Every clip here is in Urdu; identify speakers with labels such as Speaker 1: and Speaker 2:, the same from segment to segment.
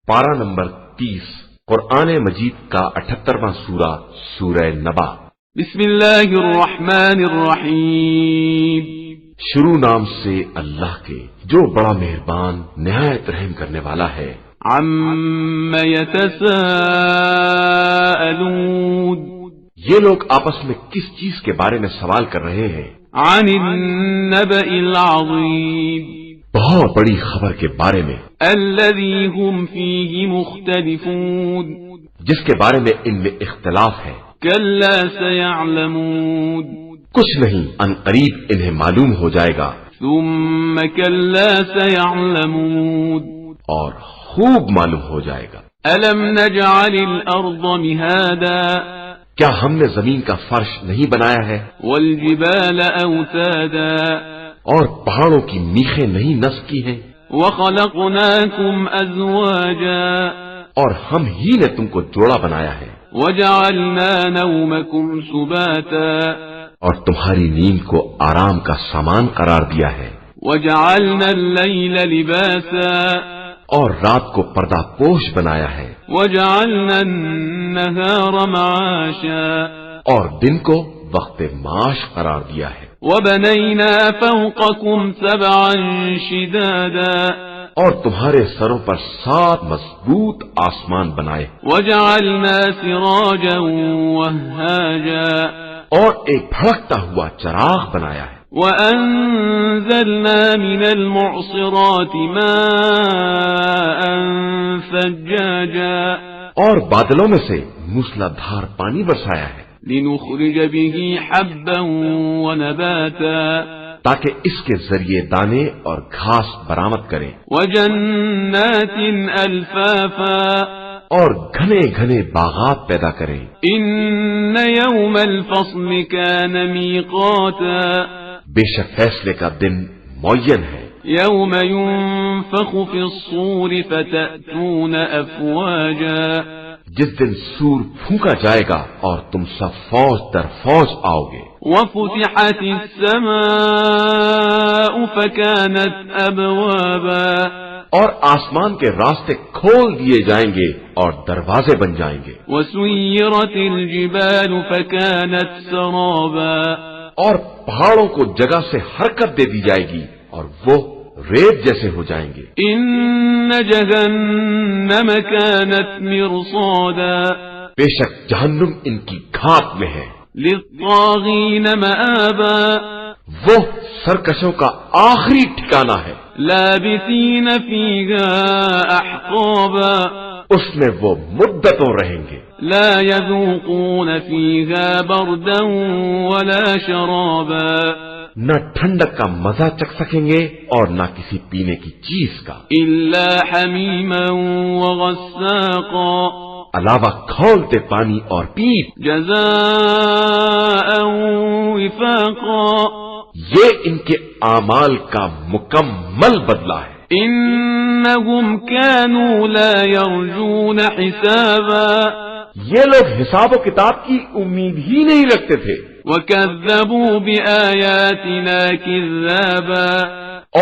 Speaker 1: پارہ نمبر 30 قرآن مجید کا 78واں سورہ سورہ نبا۔
Speaker 2: بسم اللہ الرحمن الرحیم،
Speaker 1: شروع نام سے اللہ کے جو بڑا مہربان نہایت رحم کرنے والا ہے۔
Speaker 2: عم یتساءلون،
Speaker 1: یہ لوگ آپس میں کس چیز کے بارے میں سوال کر رہے ہیں؟
Speaker 2: عن النبأ العظیم،
Speaker 1: بہت بڑی خبر کے بارے میں،
Speaker 2: الذی هم فیہ مختلفون،
Speaker 1: جس کے بارے میں ان میں اختلاف ہے۔
Speaker 2: کلا سیعلمون،
Speaker 1: کچھ نہیں، ان قریب انہیں معلوم ہو جائے گا۔
Speaker 2: ثم کلا سیعلمون،
Speaker 1: اور خوب معلوم ہو جائے گا۔
Speaker 2: الم نجعل الارض مہادا،
Speaker 1: کیا ہم نے زمین کا فرش نہیں بنایا ہے؟
Speaker 2: والجبال اوتادا،
Speaker 1: اور پہاڑوں کی میخیں نہیں نصب کی ہیں؟
Speaker 2: وخلقناکم ازواجا،
Speaker 1: اور ہم ہی نے تم کو جوڑا بنایا ہے،
Speaker 2: وجعلنا نومکم سباتا،
Speaker 1: اور تمہاری نیند کو آرام کا سامان قرار دیا ہے،
Speaker 2: وجعلنا اللیل لباسا،
Speaker 1: اور رات کو پردہ پوش بنایا ہے،
Speaker 2: وجعلنا النہار معاشا،
Speaker 1: اور دن کو وقت معاش قرار دیا ہے،
Speaker 2: وبنینا فوقکم سبعا شدادا،
Speaker 1: اور تمہارے سروں پر 7 مضبوط آسمان بنائے،
Speaker 2: وجعلنا سراجا وہاجا،
Speaker 1: اور ایک بھڑکتا ہوا چراغ بنایا ہے،
Speaker 2: وَأَنزَلْنَا مِنَ الْمُعْصِرَاتِ مَاءً ثَجَّاجًا،
Speaker 1: اور بادلوں میں سے موسلا دھار پانی برسایا ہے،
Speaker 2: لِنُخْرِجَ بِهِ حَبًّا وَنَبَاتًا،
Speaker 1: تاکہ اس کے ذریعے دانے اور گھاس برآمد کریں،
Speaker 2: وَجَنَّاتٍ أَلْفَافًا،
Speaker 1: اور گھنے گھنے باغات پیدا کریں۔
Speaker 2: إِنَّ يَوْمَ الْفَصْلِ كَانَ مِيقَاتًا،
Speaker 1: بے شک فیصلے کا دن معین ہے،
Speaker 2: يَوْمَ يُنفَخُ فِي الصُّورِ فَتَأْتُونَ أَفْوَاجًا،
Speaker 1: جس دن سور پھونکا جائے گا اور تم سب فوج در فوج آؤ گے۔
Speaker 2: وَفُتِحَتِ السَّمَاءُ فَكَانَتْ أَبْوَابًا،
Speaker 1: اور آسمان کے راستے کھول دیے جائیں گے اور دروازے بن جائیں گے۔
Speaker 2: وَسُيِّرَتِ الْجِبَالُ فَكَانَتْ سَرَابًا،
Speaker 1: اور پہاڑوں کو جگہ سے حرکت دے دی جائے گی اور وہ ریت جیسے ہو جائیں گے۔
Speaker 2: إِنَّ جَهَنَّمَ كَانَتْ مِرْصَادًا،
Speaker 1: بے شک جہنم ان کی گھات میں ہے،
Speaker 2: لِلطَّاغِينَ مَآبًا،
Speaker 1: وہ سرکشوں کا آخری ٹھکانہ ہے،
Speaker 2: لَابِثِينَ فِيهَا أَحْقَابًا،
Speaker 1: اس میں وہ مدتوں رہیں گے،
Speaker 2: لَا يَذُوقُونَ فِيهَا بَرْدًا وَلَا شَرَابًا،
Speaker 1: نہ ٹھنڈک کا مزہ چکھ سکیں گے اور نہ کسی پینے کی چیز کا،
Speaker 2: إِلَّا حَمِيمًا وَغَسَّاقًا،
Speaker 1: علاوہ کھولتے پانی اور پیپ،
Speaker 2: جَزَاءً وِفَاقًا،
Speaker 1: یہ ان کے اعمال کا مکمل بدلہ ہے۔
Speaker 2: إِنَّهُمْ كَانُوا لَا يَرْجُونَ حِسَابًا،
Speaker 1: یہ لوگ حساب و کتاب کی امید ہی نہیں رکھتے تھے،
Speaker 2: وَكَذَّبُوا بِآيَاتِنَا كِذَّابًا،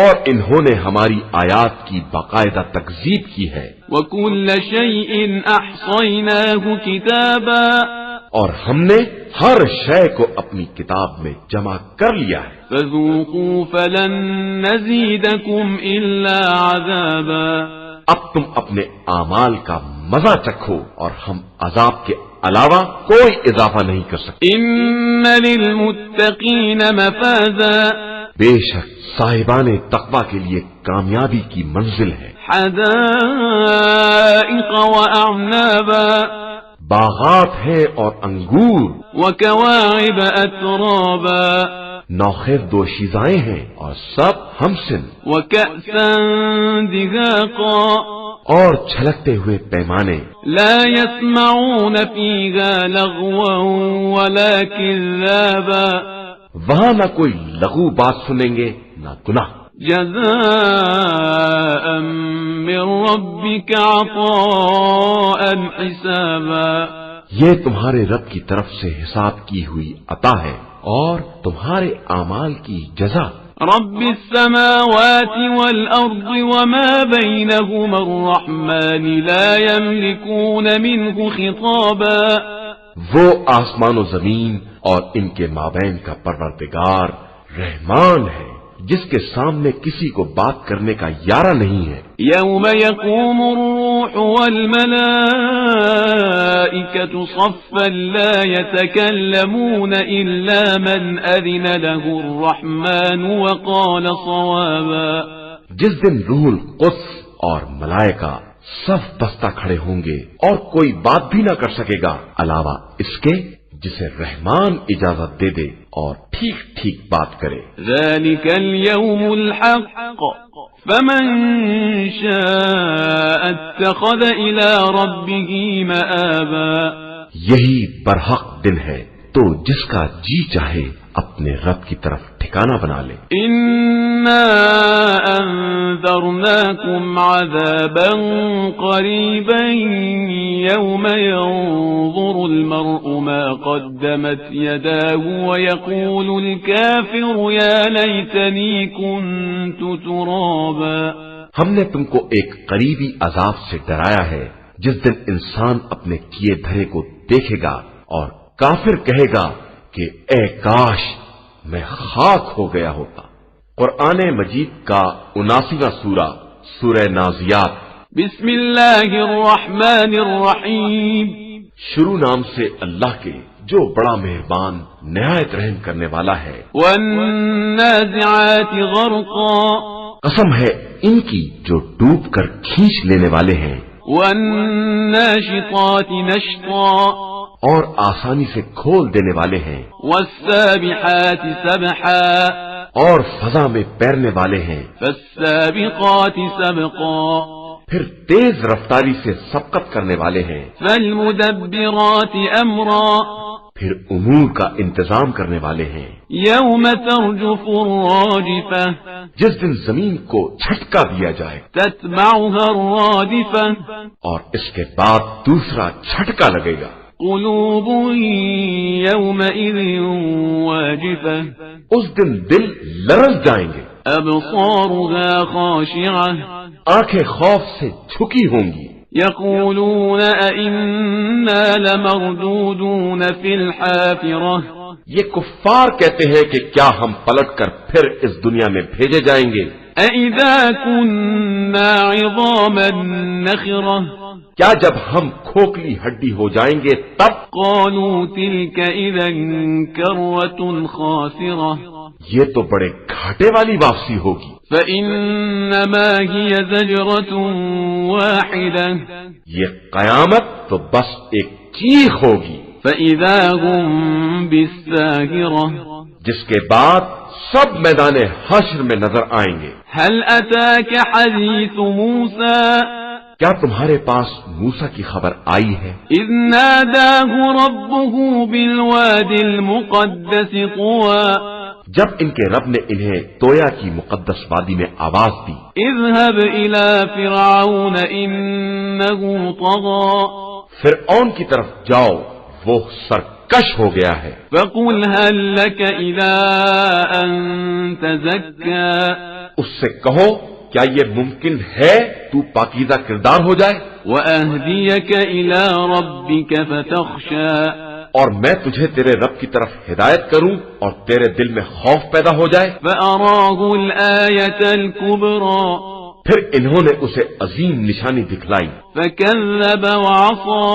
Speaker 1: اور انہوں نے ہماری آیات کی باقاعدہ تکذیب کی ہے،
Speaker 2: وَكُلَّ شَيْءٍ أَحْصَيْنَاهُ كِتَابًا،
Speaker 1: اور ہم نے ہر شے کو اپنی کتاب میں جمع کر لیا ہے۔
Speaker 2: فَذُوقُوا فَلَن نَّزِيدَكُمْ إِلَّا عَذَابًا،
Speaker 1: اب تم اپنے اعمال کا مزہ چکھو اور ہم عذاب کے علاوہ کوئی اضافہ نہیں کر سکتے۔
Speaker 2: إِنَّ لِلْمُتَّقِينَ مَفَازًا،
Speaker 1: بے شک صاحبان تقوی کے لیے کامیابی کی منزل ہے،
Speaker 2: حَدَائِقَ وَأَعْنَابًا،
Speaker 1: باغات ہیں اور انگور،
Speaker 2: وَكَوَاعِبَ أَتْرَابًا،
Speaker 1: نوخیز دوشیزائیں ہیں اور سب ہمسن،
Speaker 2: وَكَأْسًا دِهَاقًا،
Speaker 1: اور چھلکتے ہوئے پیمانے،
Speaker 2: لَا يَسْمَعُونَ فِيهَا لَغْوًا وَلَا كِذَّابًا،
Speaker 1: وہاں نہ کوئی لغو بات سنیں گے نہ گناہ۔
Speaker 2: جَزَاءً مِّن رَّبِّكَ عَطَاءً حِسَابًا،
Speaker 1: یہ تمہارے رب کی طرف سے حساب کی ہوئی عطا ہے اور تمہارے اعمال کی جزا۔
Speaker 2: رب السماوات والأرض وما بينهما الرحمن لا يملكون منه خطابا.
Speaker 1: وہ آسمان و زمین اور ان کے مابین کا پروردگار رحمان ہے جس کے سامنے کسی کو بات کرنے کا یارہ نہیں ہے.
Speaker 2: يوم يقوم الروح والملائكة صفا لا يتكلمون إلا من أذن له الرحمن وقال صوابا.
Speaker 1: جس دن روح القدس اور ملائکہ صف بستہ کھڑے ہوں گے اور کوئی بات بھی نہ کر سکے گا علاوہ اس کے جسے رحمان اجازت دے دے اور ٹھیک ٹھیک بات کرے.
Speaker 2: ذلك اليوم الحق فمن شاء اتخذ إلى ربه مآبا.
Speaker 1: یہی برحق دن ہے تو جس کا جی چاہے اپنے رب کی طرف ٹھکانہ بنا لے.
Speaker 2: إنا أنذرناكم عذابا قريبا يوم ينظر المرء ما قدمت يداه ويقول الكافر يا ليتني كنت ترابا.
Speaker 1: ہم نے تم کو ایک قریبی عذاب سے ڈرایا ہے جس دن انسان اپنے کیے دھرے کو دیکھے گا اور کافر کہے گا کہ اے کاش میں خاک ہو گیا ہوتا. قرآن مجید کا 79واں سورہ سورہ نازیات.
Speaker 2: بسم اللہ الرحمن الرحیم.
Speaker 1: شروع نام سے اللہ کے جو بڑا مہربان نہایت رحم کرنے والا ہے.
Speaker 2: والنازعات غرقا.
Speaker 1: قسم ہے ان کی جو ڈوب کر کھینچ لینے والے ہیں.
Speaker 2: والناشطات نشطا.
Speaker 1: اور آسانی سے کھول دینے والے ہیں.
Speaker 2: والسابحات سبحا.
Speaker 1: اور فضا میں پیرنے والے ہیں.
Speaker 2: فالسابقات سبقا.
Speaker 1: پھر تیز رفتاری سے سبقت کرنے والے ہیں.
Speaker 2: فالمدبرات امرا.
Speaker 1: پھر امور کا انتظام کرنے والے ہیں.
Speaker 2: یوم ترجف الراجفہ.
Speaker 1: جس دن زمین کو جھٹکا دیا جائے.
Speaker 2: تتبعها الرادفہ.
Speaker 1: اور اس کے بعد دوسرا جھٹکا لگے گا.
Speaker 2: قلوب یومئذ واجفہ.
Speaker 1: اس دن دل لرز جائیں گے.
Speaker 2: ابصارها خاشعہ.
Speaker 1: آنکھیں خوف سے جھکی ہوں گی.
Speaker 2: یقولون ائنا لمردودون فی الحافرہ.
Speaker 1: یہ کفار کہتے ہیں کہ کیا ہم پلٹ کر پھر اس دنیا میں بھیجے جائیں گے.
Speaker 2: اذا كنا عظاما نخرہ.
Speaker 1: کیا جب ہم کھوکھلی ہڈی ہو جائیں گے تب.
Speaker 2: قالوا تلك اذا کرۃ خاسرہ.
Speaker 1: یہ تو بڑے گھاٹے والی واپسی ہوگی.
Speaker 2: فإنما هي زجرة واحدة.
Speaker 1: یہ قیامت تو بس ایک چیخ ہوگی.
Speaker 2: فإذا هم بالساهرة.
Speaker 1: جس کے بعد سب میدان حشر میں نظر آئیں گے.
Speaker 2: هل أتاك حديث موسى.
Speaker 1: کیا تمہارے پاس موسیٰ کی خبر آئی ہے؟
Speaker 2: اذ ناداه ربه بالوادي المقدس طوى.
Speaker 1: جب ان کے رب نے انہیں تویا کی مقدس وادی میں آواز دی.
Speaker 2: اذهب إلى فرعون إنه طغى.
Speaker 1: فرعون کی طرف جاؤ وہ سرکش ہو گیا ہے.
Speaker 2: فقل هل لك إلى أن تزكى.
Speaker 1: اس سے کہو کیا یہ ممکن ہے تو پاکیزہ کردار ہو جائے.
Speaker 2: وأهديك إلى ربك فتخشى.
Speaker 1: اور میں تجھے تیرے رب کی طرف ہدایت کروں اور تیرے دل میں خوف پیدا ہو جائے.
Speaker 2: فأراه الآية الكبرى.
Speaker 1: پھر انہوں نے اسے عظیم نشانی دکھلائی.
Speaker 2: فكذب وعصى.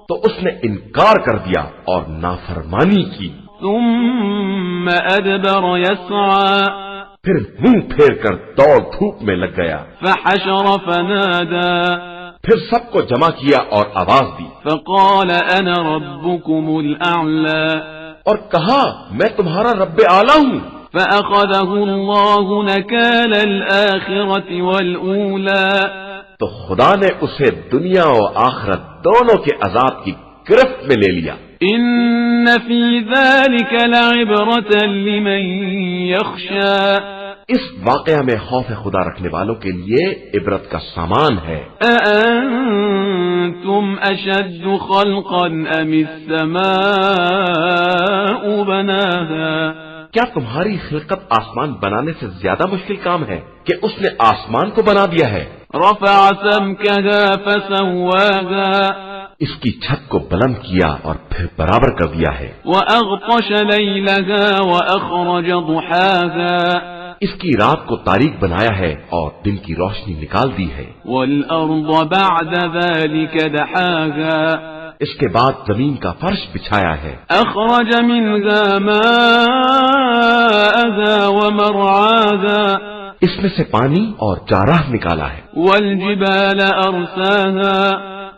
Speaker 1: تو اس نے انکار کر دیا اور نافرمانی کی.
Speaker 2: ثم أدبر يسعى.
Speaker 1: پھر منہ پھیر کر دوڑ دھوپ میں لگ گیا.
Speaker 2: فحشر فنادى.
Speaker 1: پھر سب کو جمع کیا اور آواز دی.
Speaker 2: فقال أنا ربكم الأعلى.
Speaker 1: اور کہا میں تمہارا رب اعلیٰ ہوں.
Speaker 2: فأخذه الله نكال الآخرة والأولى.
Speaker 1: تو خدا نے اسے دنیا و آخرت دونوں کے عذاب کی گرفت میں لے لیا.
Speaker 2: إن في ذلك لعبرة لمن يخشى.
Speaker 1: اس واقعہ میں خوف خدا رکھنے والوں کے لیے عبرت کا سامان ہے.
Speaker 2: أأنتم أشد خلقا أم السماء بناها.
Speaker 1: کیا تمہاری خلقت آسمان بنانے سے زیادہ مشکل کام ہے کہ اس نے آسمان کو بنا دیا ہے؟
Speaker 2: رفع سمكها فسواها
Speaker 1: اس کی چھت کو بلند کیا اور پھر برابر کر دیا ہے۔
Speaker 2: وأغطش ليلها وأخرج ضحاها
Speaker 1: اس کی رات کو تاریک بنایا ہے اور دن کی روشنی نکال دی ہے۔
Speaker 2: والأرض بعد ذلك دحاها
Speaker 1: اس کے بعد زمین کا فرش بچھایا ہے۔
Speaker 2: أخرج منها ماءها ومرعاها
Speaker 1: اس میں سے پانی اور چارہ نکالا ہے۔
Speaker 2: والجبال أرساها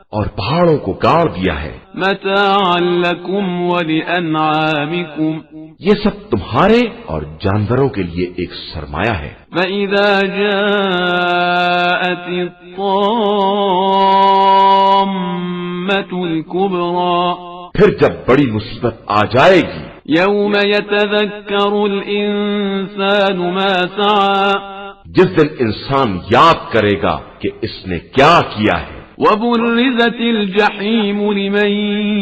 Speaker 1: اور پہاڑوں کو گاڑ دیا ہے۔
Speaker 2: متاعا لكم ولأنعامكم
Speaker 1: یہ سب تمہارے اور جانوروں کے لیے ایک سرمایہ ہے۔
Speaker 2: فإذا جاءت الطامة الكبرى
Speaker 1: پھر جب بڑی مصیبت آ جائے گی،
Speaker 2: يوم يتذكر الإنسان ما سعى
Speaker 1: جس دن انسان یاد کرے گا کہ اس نے کیا کیا ہے،
Speaker 2: وبرزت الجحيم لمن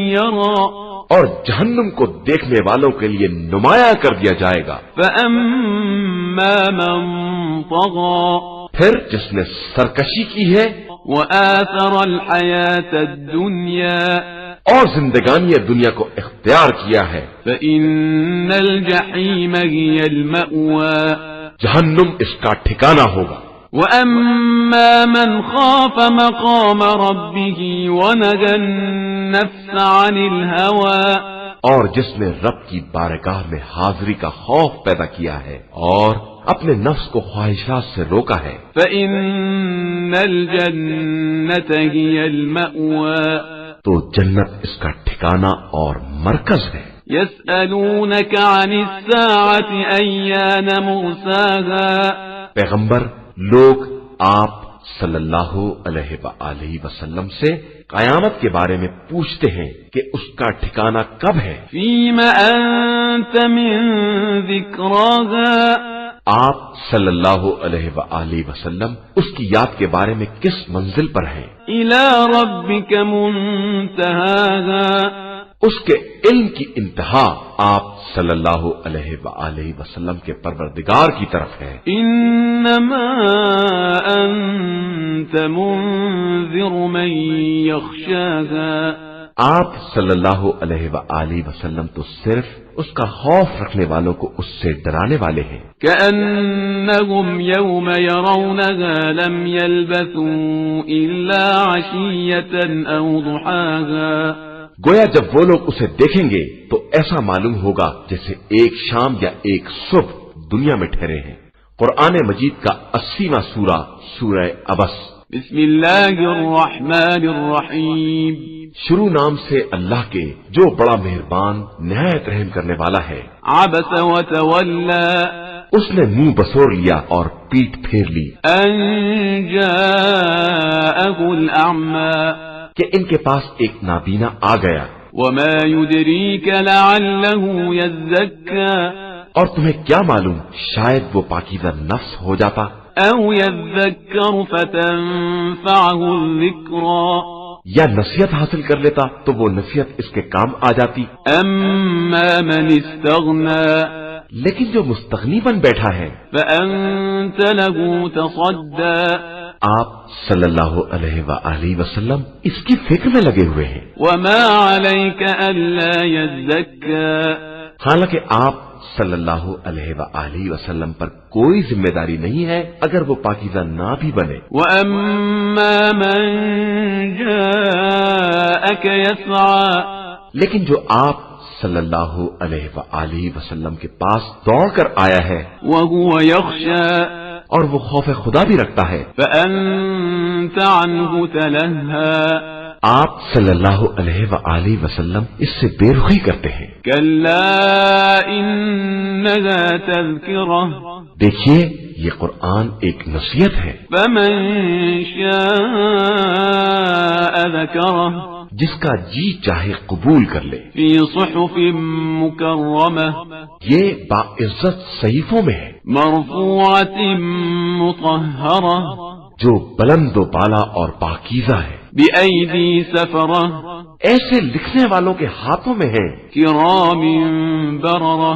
Speaker 2: يرى
Speaker 1: اور جہنم کو دیکھنے والوں کے لیے نمایاں کر دیا جائے گا۔
Speaker 2: فأما من طغى
Speaker 1: پھر جس نے سرکشی کی ہے
Speaker 2: وآثر الحياة الدنيا
Speaker 1: اور زندگانی دنیا کو اختیار کیا ہے،
Speaker 2: فإن الجحيم هي المأوى
Speaker 1: جہنم اس کا ٹھکانہ ہوگا۔
Speaker 2: وأما من خاف مقام ربه ونهى النفس عن الهوى
Speaker 1: اور جس نے رب کی بارگاہ میں حاضری کا خوف پیدا کیا ہے اور اپنے نفس کو خواہشات سے روکا ہے،
Speaker 2: فإن الجنة هي المأوى
Speaker 1: تو جنت اس کا ٹھکانہ اور مرکز ہے۔
Speaker 2: يسألونك عن الساعة أيان مرساها
Speaker 1: پیغمبر، لوگ آپ صلی اللہ علیہ وآلہ وسلم سے قیامت کے بارے میں پوچھتے ہیں کہ اس کا ٹھکانہ کب ہے۔
Speaker 2: فيم أنت من ذكراها
Speaker 1: آپ صلی اللہ علیہ وآلہ وسلم اس کی یاد کے بارے میں کس منزل پر ہیں؟
Speaker 2: إلى ربك منتهاها
Speaker 1: اس کے علم کی انتہا آپ صلی اللہ علیہ وآلہ وسلم کے پروردگار کی طرف ہے۔
Speaker 2: إنما أنت منذر من يخشاها
Speaker 1: آپ صلی اللہ علیہ وآلہ وسلم تو صرف اس کا خوف رکھنے والوں کو اس سے ڈرانے والے ہیں۔
Speaker 2: كأنهم يوم يرونها لم يلبثوا إلا عشية أو ضحاها
Speaker 1: گویا جب وہ لوگ اسے دیکھیں گے تو ایسا معلوم ہوگا جیسے ایک شام یا ایک صبح دنیا میں ٹھہرے ہیں۔ قرآن مجید کا 80واں سورہ، سورہ عبس۔
Speaker 2: بسم اللہ الرحمن الرحیم
Speaker 1: شروع نام سے اللہ کے جو بڑا مہربان نہایت رحم کرنے والا ہے۔
Speaker 2: عبس وتولى
Speaker 1: اس نے منہ بسور لیا اور پیٹھ پھیر لی
Speaker 2: ان جاءه الأعمى
Speaker 1: کہ ان کے پاس ایک نابینا آ گیا۔
Speaker 2: وما يدريك لعله يزكى
Speaker 1: اور تمہیں کیا معلوم شاید وہ پاکیزہ نفس ہو جاتا،
Speaker 2: أو يذكر فتنفعه الذكرى
Speaker 1: یا نصیحت حاصل کر لیتا تو وہ نصیحت اس کے کام آ جاتی۔
Speaker 2: أما من استغنى
Speaker 1: لیکن جو مستغنی بن بیٹھا ہے،
Speaker 2: فأنت له تصدى
Speaker 1: آپ صلی اللہ علیہ وآلہ وسلم اس کی فکر میں لگے ہوئے ہیں۔
Speaker 2: وما عليك ألا يزكى
Speaker 1: حالانکہ آپ صلی اللہ علیہ وآلہ وسلم پر کوئی ذمہ داری نہیں ہے اگر وہ پاکیزہ نہ بھی بنے۔
Speaker 2: وأما من جاءك يسعى
Speaker 1: لیکن جو آپ صلی اللہ علیہ وآلہ وسلم کے پاس دوڑ کر آیا ہے
Speaker 2: وهو يخشى
Speaker 1: اور وہ خوف خدا بھی رکھتا ہے،
Speaker 2: فأنت عنه تلهى
Speaker 1: آپ صلی اللہ علیہ وآلہ وسلم اس سے بے رخی کرتے ہیں۔
Speaker 2: كلا إنها تذكرة
Speaker 1: دیکھیے یہ قرآن ایک نصیحت ہے،
Speaker 2: فمن شاء ذكره
Speaker 1: جس کا جی چاہے قبول کر لے۔
Speaker 2: في صحف مكرمة
Speaker 1: یہ باعزت صحیفوں میں ہے
Speaker 2: مرفوعة مطهرة
Speaker 1: جو بلند و بالا اور پاکیزہ ہے،
Speaker 2: بأيدي سفرة
Speaker 1: ایسے لکھنے والوں کے ہاتھوں میں ہے
Speaker 2: كرام بررة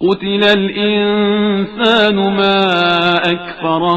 Speaker 2: قتل الإنسان ما أكفره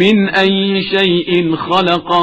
Speaker 2: من أي شيء خلقه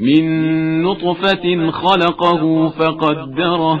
Speaker 2: من نطفة خلقه فقدره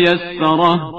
Speaker 2: يسره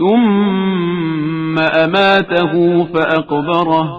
Speaker 2: ثم أماته فأقبره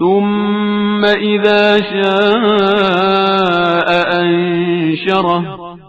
Speaker 2: ثم إذا شاء أنشره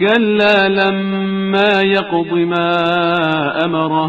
Speaker 2: كلا لما يقض ما أمره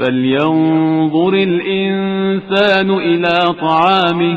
Speaker 2: فلينظر الإنسان إلى طعامه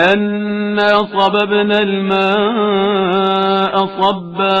Speaker 2: أنا صببنا الماء صبا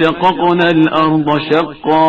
Speaker 2: شققنا الأرض شقا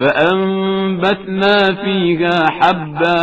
Speaker 2: فأنبتنا فيها حبا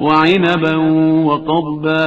Speaker 2: وعنبا وقضبا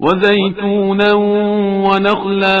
Speaker 2: وزيتونا ونخلا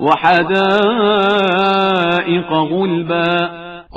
Speaker 2: وحدائق غلبا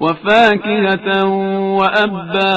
Speaker 2: وفاكهة وأبا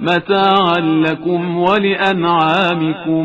Speaker 2: متاعا لكم ولأنعامكم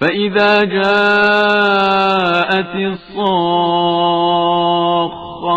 Speaker 2: فإذا جاءت الصاخة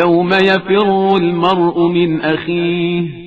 Speaker 2: يوم يفر المرء من أخيه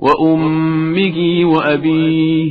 Speaker 2: وأمه وأبيه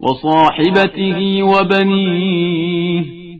Speaker 2: وصاحبته وبنيه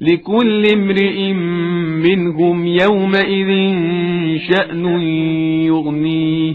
Speaker 2: لكل امرئ منهم يومئذ شأن يغنيه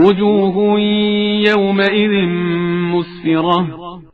Speaker 2: وجوه يومئذ مسفرة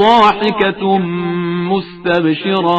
Speaker 2: ضاحكة مستبشرة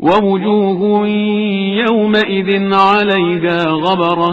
Speaker 2: ووجوه يومئذ عليها غبرة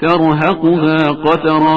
Speaker 2: ترهقها قترة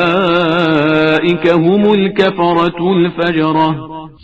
Speaker 2: أولئك هم الكفرة الفجرة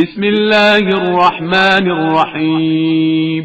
Speaker 2: بسم الله الرحمن الرحيم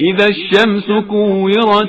Speaker 2: إذا الشمس كورت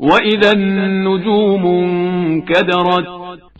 Speaker 2: وإذا النجوم انكدرت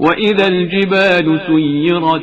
Speaker 2: وإذا الجبال سيرت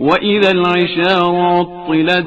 Speaker 2: وإذا العشار عطلت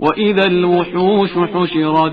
Speaker 2: وإذا الوحوش حشرت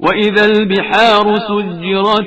Speaker 2: وإذا البحار سجرت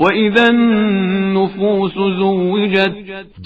Speaker 2: وإذا النفوس زوجت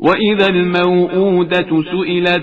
Speaker 2: وإذا الموءودة سئلت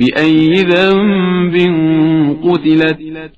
Speaker 2: بأي ذنب قتلت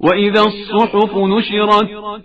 Speaker 2: وإذا الصحف نشرت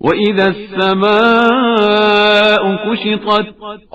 Speaker 2: وإذا السماء كشطت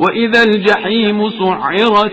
Speaker 2: وإذا الجحيم سعرت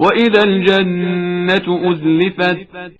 Speaker 2: وإذا الجنة أزلفت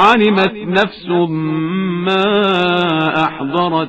Speaker 2: علمت نفس ما أحضرت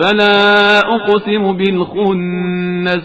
Speaker 2: فلا أقسم بالخنس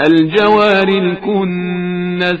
Speaker 2: الجوار الكنس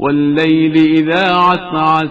Speaker 2: والليل إذا عسعس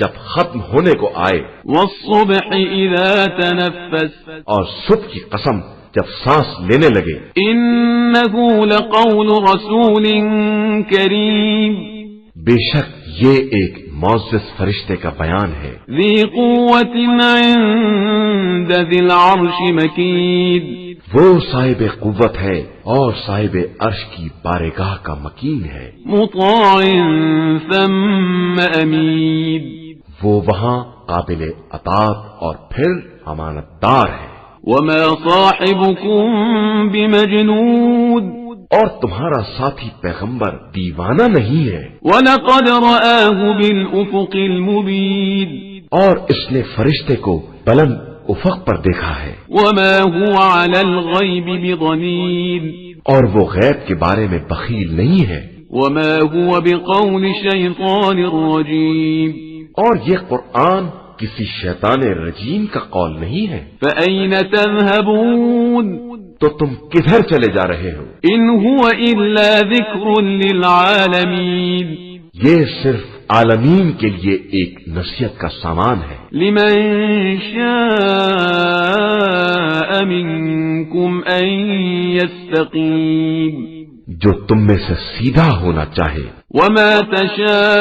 Speaker 1: جب ختم ہونے کو آئے،
Speaker 2: والصبح إذا تنفس
Speaker 1: اور صبح کی قسم جب سانس لینے لگے،
Speaker 2: إنه لقول رسول كريم
Speaker 1: بے شک یہ ایک معزز فرشتے کا بیان ہے،
Speaker 2: ذي قوة عند ذي العرش مكين
Speaker 1: وہ صاحب قوت ہے اور صاحب عرش کی بارگاہ کا مکین ہے،
Speaker 2: مطاع ثم أمين
Speaker 1: وہ وہاں قابل اطاعت اور پھر امانت دار ہے،
Speaker 2: وما صاحبكم بمجنون
Speaker 1: اور تمہارا ساتھی پیغمبر دیوانہ نہیں ہے،
Speaker 2: ولقد رآه بالأفق المبين
Speaker 1: اور اس نے فرشتے کو بلند افق پر دیکھا ہے،
Speaker 2: وما هو على الغيب بضنين
Speaker 1: اور وہ غیب کے بارے میں بخیل نہیں ہے،
Speaker 2: وما هو بقول شيطان رجيم
Speaker 1: اور یہ قرآن کسی شیطان رجیم کا قول نہیں ہے،
Speaker 2: فأين تذهبون
Speaker 1: تو تم کدھر چلے جا رہے ہو؟
Speaker 2: إن هو إلا ذكر للعالمين
Speaker 1: یہ صرف عالمین کے لیے ایک نصیحت کا سامان ہے،
Speaker 2: لمن شاء منكم أن يستقيم
Speaker 1: جو تم میں سے سیدھا ہونا چاہے،
Speaker 2: وما تشاءون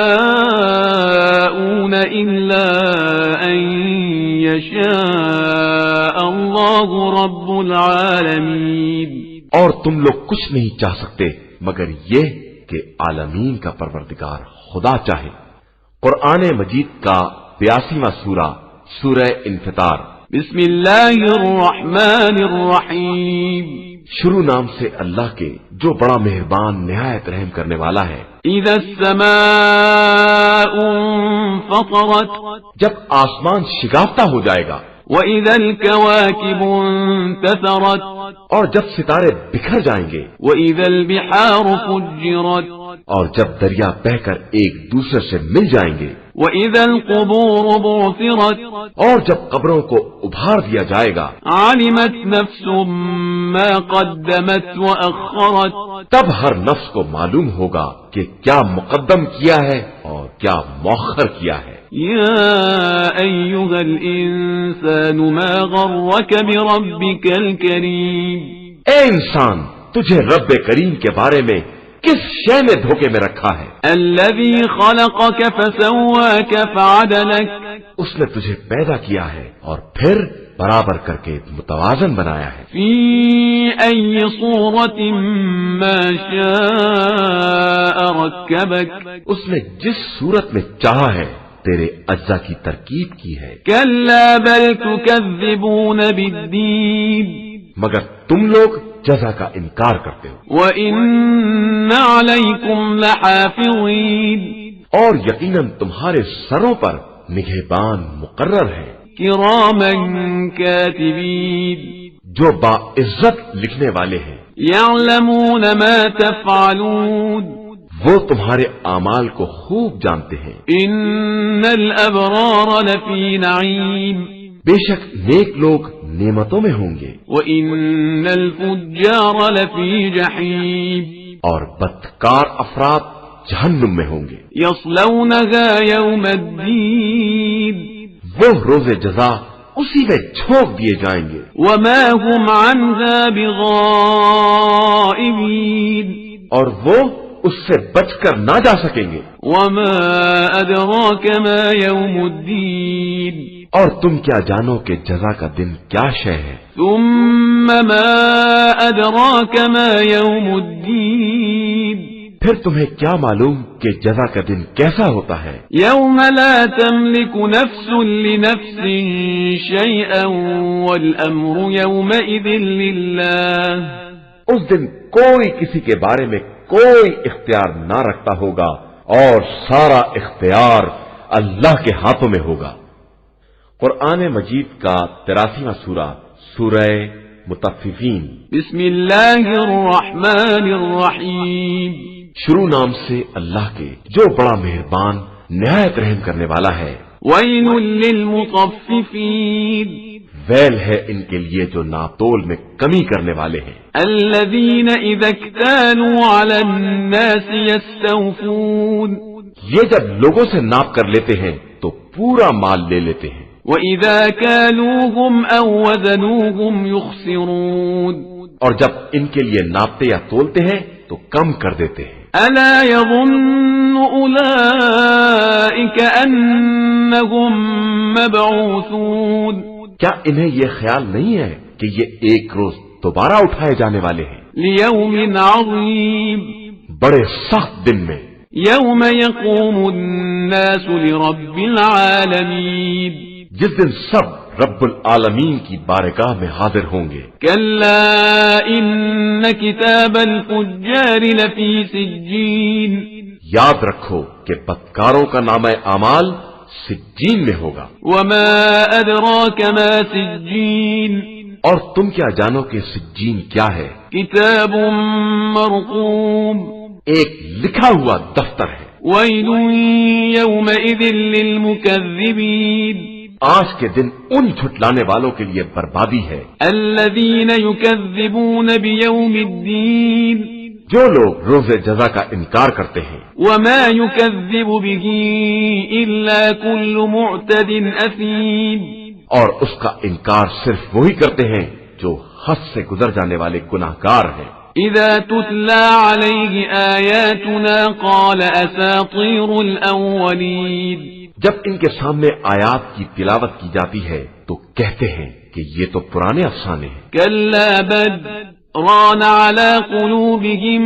Speaker 2: إلا أن يشاء الله رب العالمين
Speaker 1: اور تم لوگ کچھ نہیں چاہ سکتے مگر یہ کہ عالمین کا پروردگار خدا چاہے۔ قرآن مجید کا 82واں سورہ، سورہ انفطار۔
Speaker 2: بسم الله الرحمن الرحيم
Speaker 1: شروع نام سے اللہ کے جو بڑا مہربان نہایت رحم کرنے والا ہے۔
Speaker 2: إذا السماء انفطرت
Speaker 1: جب آسمان شگافتہ ہو جائے گا،
Speaker 2: وإذا الكواكب انتثرت
Speaker 1: اور جب ستارے بکھر جائیں گے،
Speaker 2: وإذا البحار فجرت
Speaker 1: اور جب دریا بہ کر ایک دوسرے سے مل جائیں گے،
Speaker 2: وإذا القبور بعثرت
Speaker 1: اور جب قبروں کو ابھار دیا جائے گا،
Speaker 2: علمت نفس ما قدمت وأخرت
Speaker 1: تب ہر نفس کو معلوم ہوگا کہ کیا مقدم کیا ہے اور کیا مؤخر کیا ہے۔
Speaker 2: يا أيها الإنسان ما غرك بربك الكريم
Speaker 1: اے انسان، تجھے رب کریم کے بارے میں کس شے نے دھوکے میں رکھا ہے؟
Speaker 2: الذي خلقك فسواك فعدلك
Speaker 1: اس نے تجھے پیدا کیا ہے اور پھر برابر کر کے متوازن بنایا ہے،
Speaker 2: في أي صورة ما شاء ركبك
Speaker 1: اس نے جس صورت میں چاہا ہے تیرے اجزا کی ترکیب کی ہے،
Speaker 2: كلا بل تكذبون بالدين
Speaker 1: مگر تم لوگ جزا کا انکار کرتے ہو،
Speaker 2: وإن عليكم لحافظين
Speaker 1: اور یقیناً تمہارے سروں پر نگہبان مقرر ہیں،
Speaker 2: كراما كاتبين
Speaker 1: جو باعزت لکھنے والے ہیں،
Speaker 2: يعلمون ما تفعلون
Speaker 1: وہ تمہارے اعمال کو خوب جانتے ہیں۔
Speaker 2: إن الأبرار لفي نعيم
Speaker 1: بے شک نیک لوگ نعمتوں میں ہوں گے
Speaker 2: وإن الفجار لفي جحيم
Speaker 1: اور بدکار افراد جہنم میں ہوں گے،
Speaker 2: يصلونها يوم الدين
Speaker 1: وہ روز جزا اسی میں جھونک دیے جائیں گے،
Speaker 2: وما هم عنها بغائبين
Speaker 1: اور وہ اس سے بچ کر نہ جا سکیں گے۔
Speaker 2: وما أدراك ما يوم الدين
Speaker 1: اور تم کیا جانو کہ جزا کا دن کیا شے ہے؟
Speaker 2: ثم ما أدراك ما يوم الدين
Speaker 1: پھر تمہیں کیا معلوم کہ جزا کا دن کیسا ہوتا ہے؟
Speaker 2: يوم لا تملك نفس لنفس شيئا والأمر يومئذ لله
Speaker 1: اس دن کوئی کسی کے بارے میں کوئی اختیار نہ رکھتا ہوگا اور سارا اختیار اللہ کے ہاتھوں میں ہوگا۔ قرآن مجید کا 83واں سورہ، سورہ مطففین۔
Speaker 2: بسم الله الرحمن الرحيم
Speaker 1: شروع نام سے اللہ کے جو بڑا مہربان نہایت رحم کرنے والا ہے۔
Speaker 2: ويل للمطففين
Speaker 1: ویل ہے ان کے لیے جو ناپتول میں کمی کرنے والے ہیں،
Speaker 2: الذين إذا اكتالوا على الناس يستوفون
Speaker 1: یہ جب لوگوں سے ناپ کر لیتے ہیں تو پورا مال لے لیتے ہیں،
Speaker 2: وَإِذَا كَالُوهُمْ أَوْ وَّزَنُوهُمْ يُخْسِرُونَ
Speaker 1: اور جب ان کے لیے ناپتے یا تولتے ہیں تو کم کر دیتے ہیں۔
Speaker 2: أَلَا يَظُنُّ أُولَئِكَ أَنَّهُمْ مَبْعُوثُونَ
Speaker 1: کیا انہیں یہ خیال نہیں ہے کہ یہ ایک روز دوبارہ اٹھائے جانے والے ہیں،
Speaker 2: لِيَوْمٍ عَظِيمٍ
Speaker 1: بڑے سخت دن میں،
Speaker 2: يَوْمَ يَقُومُ النَّاسُ لِرَبِّ الْعَالَمِينَ
Speaker 1: جس دن سب رب العالمین کی بارگاہ میں حاضر ہوں گے۔
Speaker 2: كَلَّا إِنَّ كِتَابَ الْفُجَّارِ لَفِي سِجِّينٍ
Speaker 1: یاد رکھو کہ بدکاروں کا نامہ اعمال سجین میں ہوگا۔
Speaker 2: وَمَا أَدْرَاكَ مَا سِجِّينٌ
Speaker 1: اور تم کیا جانو کہ سجین کیا ہے؟
Speaker 2: كِتَابٌ مَّرْقُومٌ
Speaker 1: ایک لکھا ہوا دفتر ہے۔
Speaker 2: وَيْلٌ يَوْمَئِذٍ لِّلْمُكَذِّبِينَ
Speaker 1: آج کے دن ان جھٹلانے والوں کے لیے بربادی ہے،
Speaker 2: الَّذِينَ يُكَذِّبُونَ بِيَوْمِ الدِّينِ
Speaker 1: جو لوگ روز جزا کا انکار کرتے ہیں۔
Speaker 2: وَمَا يُكَذِّبُ بِهِ إِلَّا كُلُّ مُعْتَدٍ أَثِيمٍ
Speaker 1: اور اس کا انکار صرف وہی کرتے ہیں جو حد سے گزر جانے والے گناہگار ہیں۔
Speaker 2: إِذَا تُتْلَى عَلَيْهِ آيَاتُنَا قَالَ أَسَاطِيرُ الْأَوَّلِينَ
Speaker 1: جب ان کے سامنے آیات کی تلاوت کی جاتی ہے تو کہتے ہیں کہ یہ تو پرانے افسانے ہیں۔
Speaker 2: كَلَّا بَلْ رَانَ عَلَى قُلُوبِهِم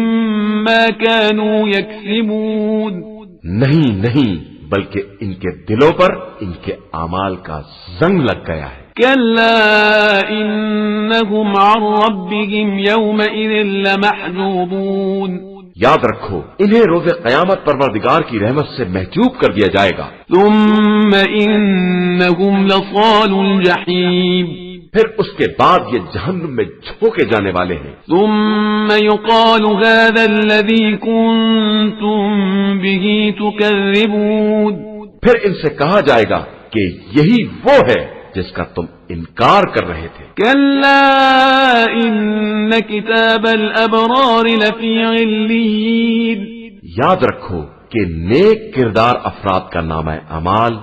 Speaker 2: مَّا كَانُوا يَكْسِبُونَ
Speaker 1: نہیں نہیں، بلکہ ان کے دلوں پر ان کے اعمال کا زنگ لگ گیا ہے۔
Speaker 2: كَلَّا إِنَّهُمْ عَن رَّبِّهِمْ يَوْمَئِذٍ لَّمَحْجُوبُونَ
Speaker 1: یاد رکھو انہیں روز قیامت پروردگار کی رحمت سے محجوب کر دیا جائے گا۔
Speaker 2: ثُمَّ إِنَّهُمْ لَصَالُو الْجَحِيمِ
Speaker 1: پھر اس کے بعد یہ جہنم میں جھونکے جانے والے ہیں۔
Speaker 2: ثُمَّ يُقَالُ هَذَا الَّذِي كُنتُم بِهِ تُكَذِّبُونَ
Speaker 1: پھر ان سے کہا جائے گا کہ یہی وہ ہے جس کا تم انکار کر رہے تھے۔
Speaker 2: كَلَّا إِنَّ كِتَابَ الْأَبْرَارِ لَفِي عِلِّيِّينَ
Speaker 1: یاد رکھو کہ نیک کردار افراد کا نامہ اعمال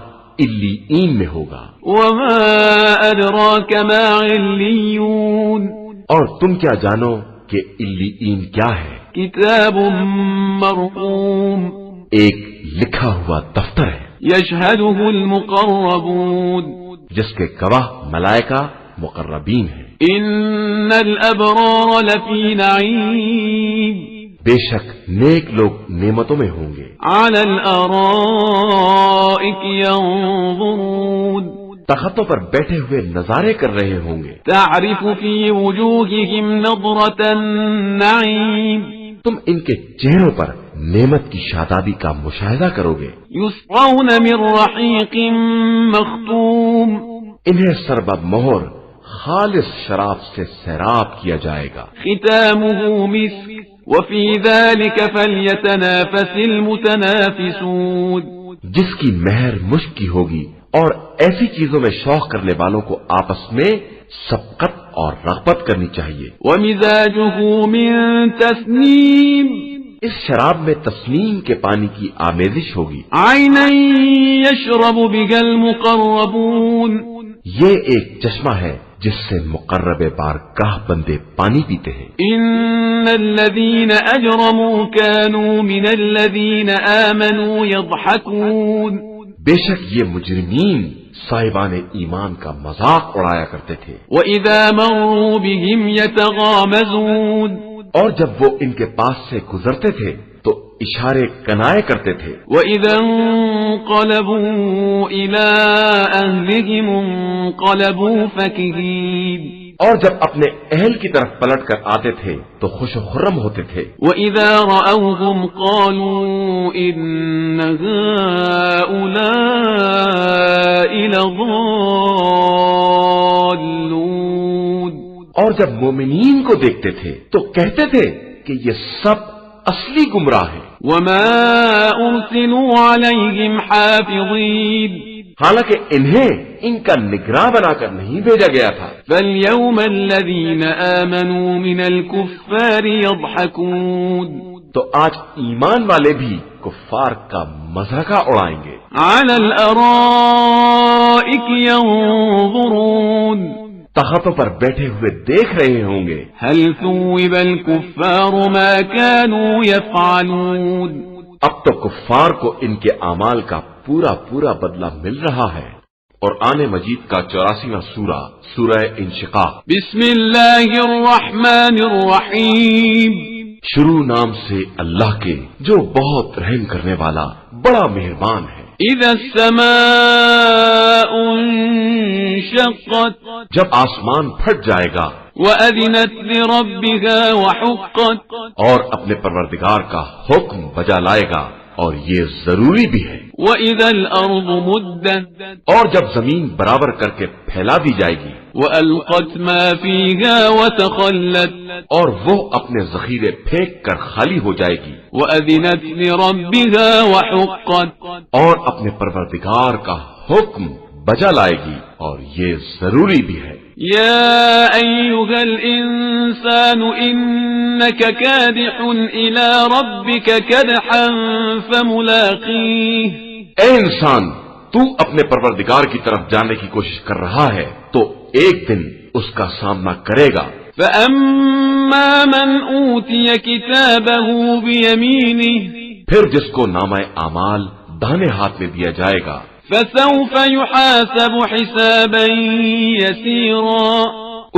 Speaker 1: علیین میں ہوگا۔
Speaker 2: وَمَا أَدْرَاكَ مَا عِلِّيُّونَ
Speaker 1: اور تم کیا جانو کہ علیین کیا ہے؟
Speaker 2: كِتَابٌ مَّرْقُومٌ
Speaker 1: ایک لکھا ہوا دفتر ہے
Speaker 2: يَشْهَدُهُ الْمُقَرَّبُونَ
Speaker 1: جس کے گواہ ملائکہ مقربین ہیں۔
Speaker 2: إِنَّ الْأَبْرَارَ لَفِي نَعِيمٍ
Speaker 1: بے شک نیک لوگ نعمتوں میں ہوں گے۔
Speaker 2: عَلَى الْأَرَائِكِ يَنظُرُونَ
Speaker 1: تختوں پر بیٹھے ہوئے نظارے کر رہے ہوں گے۔
Speaker 2: تَعْرِفُ فِي وُجُوهِهِمْ نَضْرَةَ النَّعِيمِ
Speaker 1: تم ان کے چہروں پر نعمت کی شادابی کا مشاہدہ کرو گے۔
Speaker 2: يُسْقَوْنَ مِن رَّحِيقٍ مَّخْتُومٍ
Speaker 1: انہیں سربب مہر خالص شراب سے سیراب کیا جائے گا۔
Speaker 2: ختامه مسك وفي ذلك فليتنافس المتنافسون
Speaker 1: جس کی مہر مشک کی ہوگی اور ایسی چیزوں میں شوق کرنے والوں کو آپس میں سبقت اور رغبت کرنی چاہیے۔
Speaker 2: ومزاجه من تسنیم
Speaker 1: اس شراب میں تسنیم کے پانی کی آمیزش ہوگی۔
Speaker 2: عینا یشرب بها المقربون
Speaker 1: یہ ایک چشمہ ہے جس سے مقرب بارگاہ بندے پانی پیتے ہیں۔
Speaker 2: ان الذين اجرموا كانوا من الذين آمنوا يضحكون
Speaker 1: بے شک یہ مجرمین صاحبان ایمان کا مذاق اڑایا کرتے تھے۔
Speaker 2: وَإِذَا مَرُّوا بِهِمْ يَتَغَامَزُونَ
Speaker 1: اور جب وہ ان کے پاس سے گزرتے تھے تو اشارے کنائے کرتے تھے۔
Speaker 2: وَإِذَا انقلبوا إِلَىٰ أَهْلِهِمْ انقلبوا فَكِهِينَ
Speaker 1: اور جب اپنے اہل کی طرف پلٹ کر آتے تھے تو خوش و خرم ہوتے تھے۔
Speaker 2: وَإِذَا رَأَوْهُمْ قَالُوا إِنَّ هَٰؤُلَاءِ لَضَالُّونَ
Speaker 1: اور جب مومنین کو دیکھتے تھے تو کہتے تھے کہ یہ سب اصلی گمراہ ہیں۔
Speaker 2: وَمَا أُرْسِلُوا عَلَيْهِمْ حَافِظِينَ
Speaker 1: حالانکہ انہیں ان کا نگراں بنا کر نہیں بھیجا گیا تھا۔
Speaker 2: فَالْيَوْمَ الَّذِينَ آمَنُوا مِنَ الْكُفَّارِ يَضْحَكُونَ
Speaker 1: تو آج ایمان والے بھی کفار کا مذاق اڑائیں گے۔
Speaker 2: على الأرائك ينظرون
Speaker 1: تختوں پر بیٹھے ہوئے دیکھ رہے ہوں گے.
Speaker 2: هل ثوب الكفار ما كانوا يفعلون
Speaker 1: اب تو کفار کو ان کے اعمال کا پورا پورا بدلہ مل رہا ہے. قرآن مجید کا 84واں سورہ سورہ انشقاق.
Speaker 2: بسم اللہ الرحمن الرحیم.
Speaker 1: شروع نام سے اللہ کے جو بہت رحم کرنے والا بڑا مہربان ہے.
Speaker 2: اذا السماء انشقت
Speaker 1: جب آسمان پھٹ جائے گا.
Speaker 2: وَأَذِنَتْ لِرَبِّهَا وَحُقَّتْ
Speaker 1: اور اپنے پروردگار کا حکم بجا لائے گا اور یہ ضروری بھی ہے.
Speaker 2: وَإِذَا الْأَرْضُ مُدَّتْ
Speaker 1: اور جب زمین برابر کر کے پھیلا دی جائے گی.
Speaker 2: وَأَلْقَتْ مَا فِيهَا وَتَخَلَّتْ
Speaker 1: اور وہ اپنے ذخیرے پھینک کر خالی ہو جائے گی.
Speaker 2: وَأَذِنَتْ لِرَبِّهَا وَحُقَّتْ
Speaker 1: اور اپنے پروردگار کا حکم بجا لائے گی اور یہ ضروری بھی ہے.
Speaker 2: يا أيها الإنسان إنك كادح إلى ربك كدحا فملاقيه.
Speaker 1: اے انسان تو اپنے پروردگار کی طرف جانے کی کوشش کر رہا ہے تو ایک دن اس کا سامنا کرے گا.
Speaker 2: فأما من أوتي كتابه بيمينه
Speaker 1: پھر جس کو نامہ اعمال داہنے ہاتھ میں دیا جائے گا.
Speaker 2: فسوف يحاسب حسابا يسيرا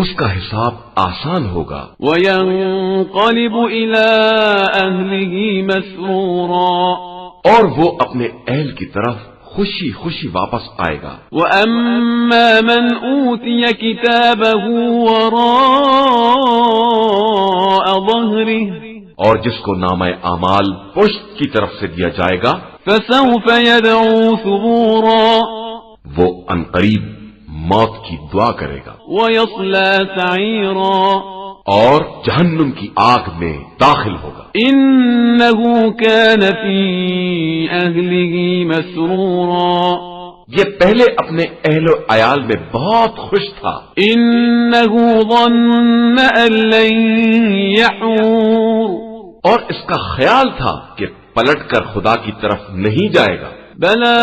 Speaker 1: اس کا حساب آسان ہوگا.
Speaker 2: وينقلب إلى أهله مسرورا
Speaker 1: اور وہ اپنے اہل کی طرف خوشی خوشی واپس آئے گا.
Speaker 2: وأما من أوتي كتابه وراء ظهره
Speaker 1: اور جس کو نامہ اعمال پشت کی طرف سے دیا جائے گا.
Speaker 2: فسوف يدعو ثبورا
Speaker 1: وہ عنقریب موت کی دعا کرے گا.
Speaker 2: ويصلى سعيرا
Speaker 1: اور جہنم کی آگ میں داخل ہوگا.
Speaker 2: إنه كان في أهله مسرورا
Speaker 1: یہ پہلے اپنے اہل و عیال میں بہت خوش تھا.
Speaker 2: إنه ظن أن لن يحور
Speaker 1: اور اس کا خیال تھا کہ پلٹ کر خدا کی طرف نہیں جائے گا.
Speaker 2: بلى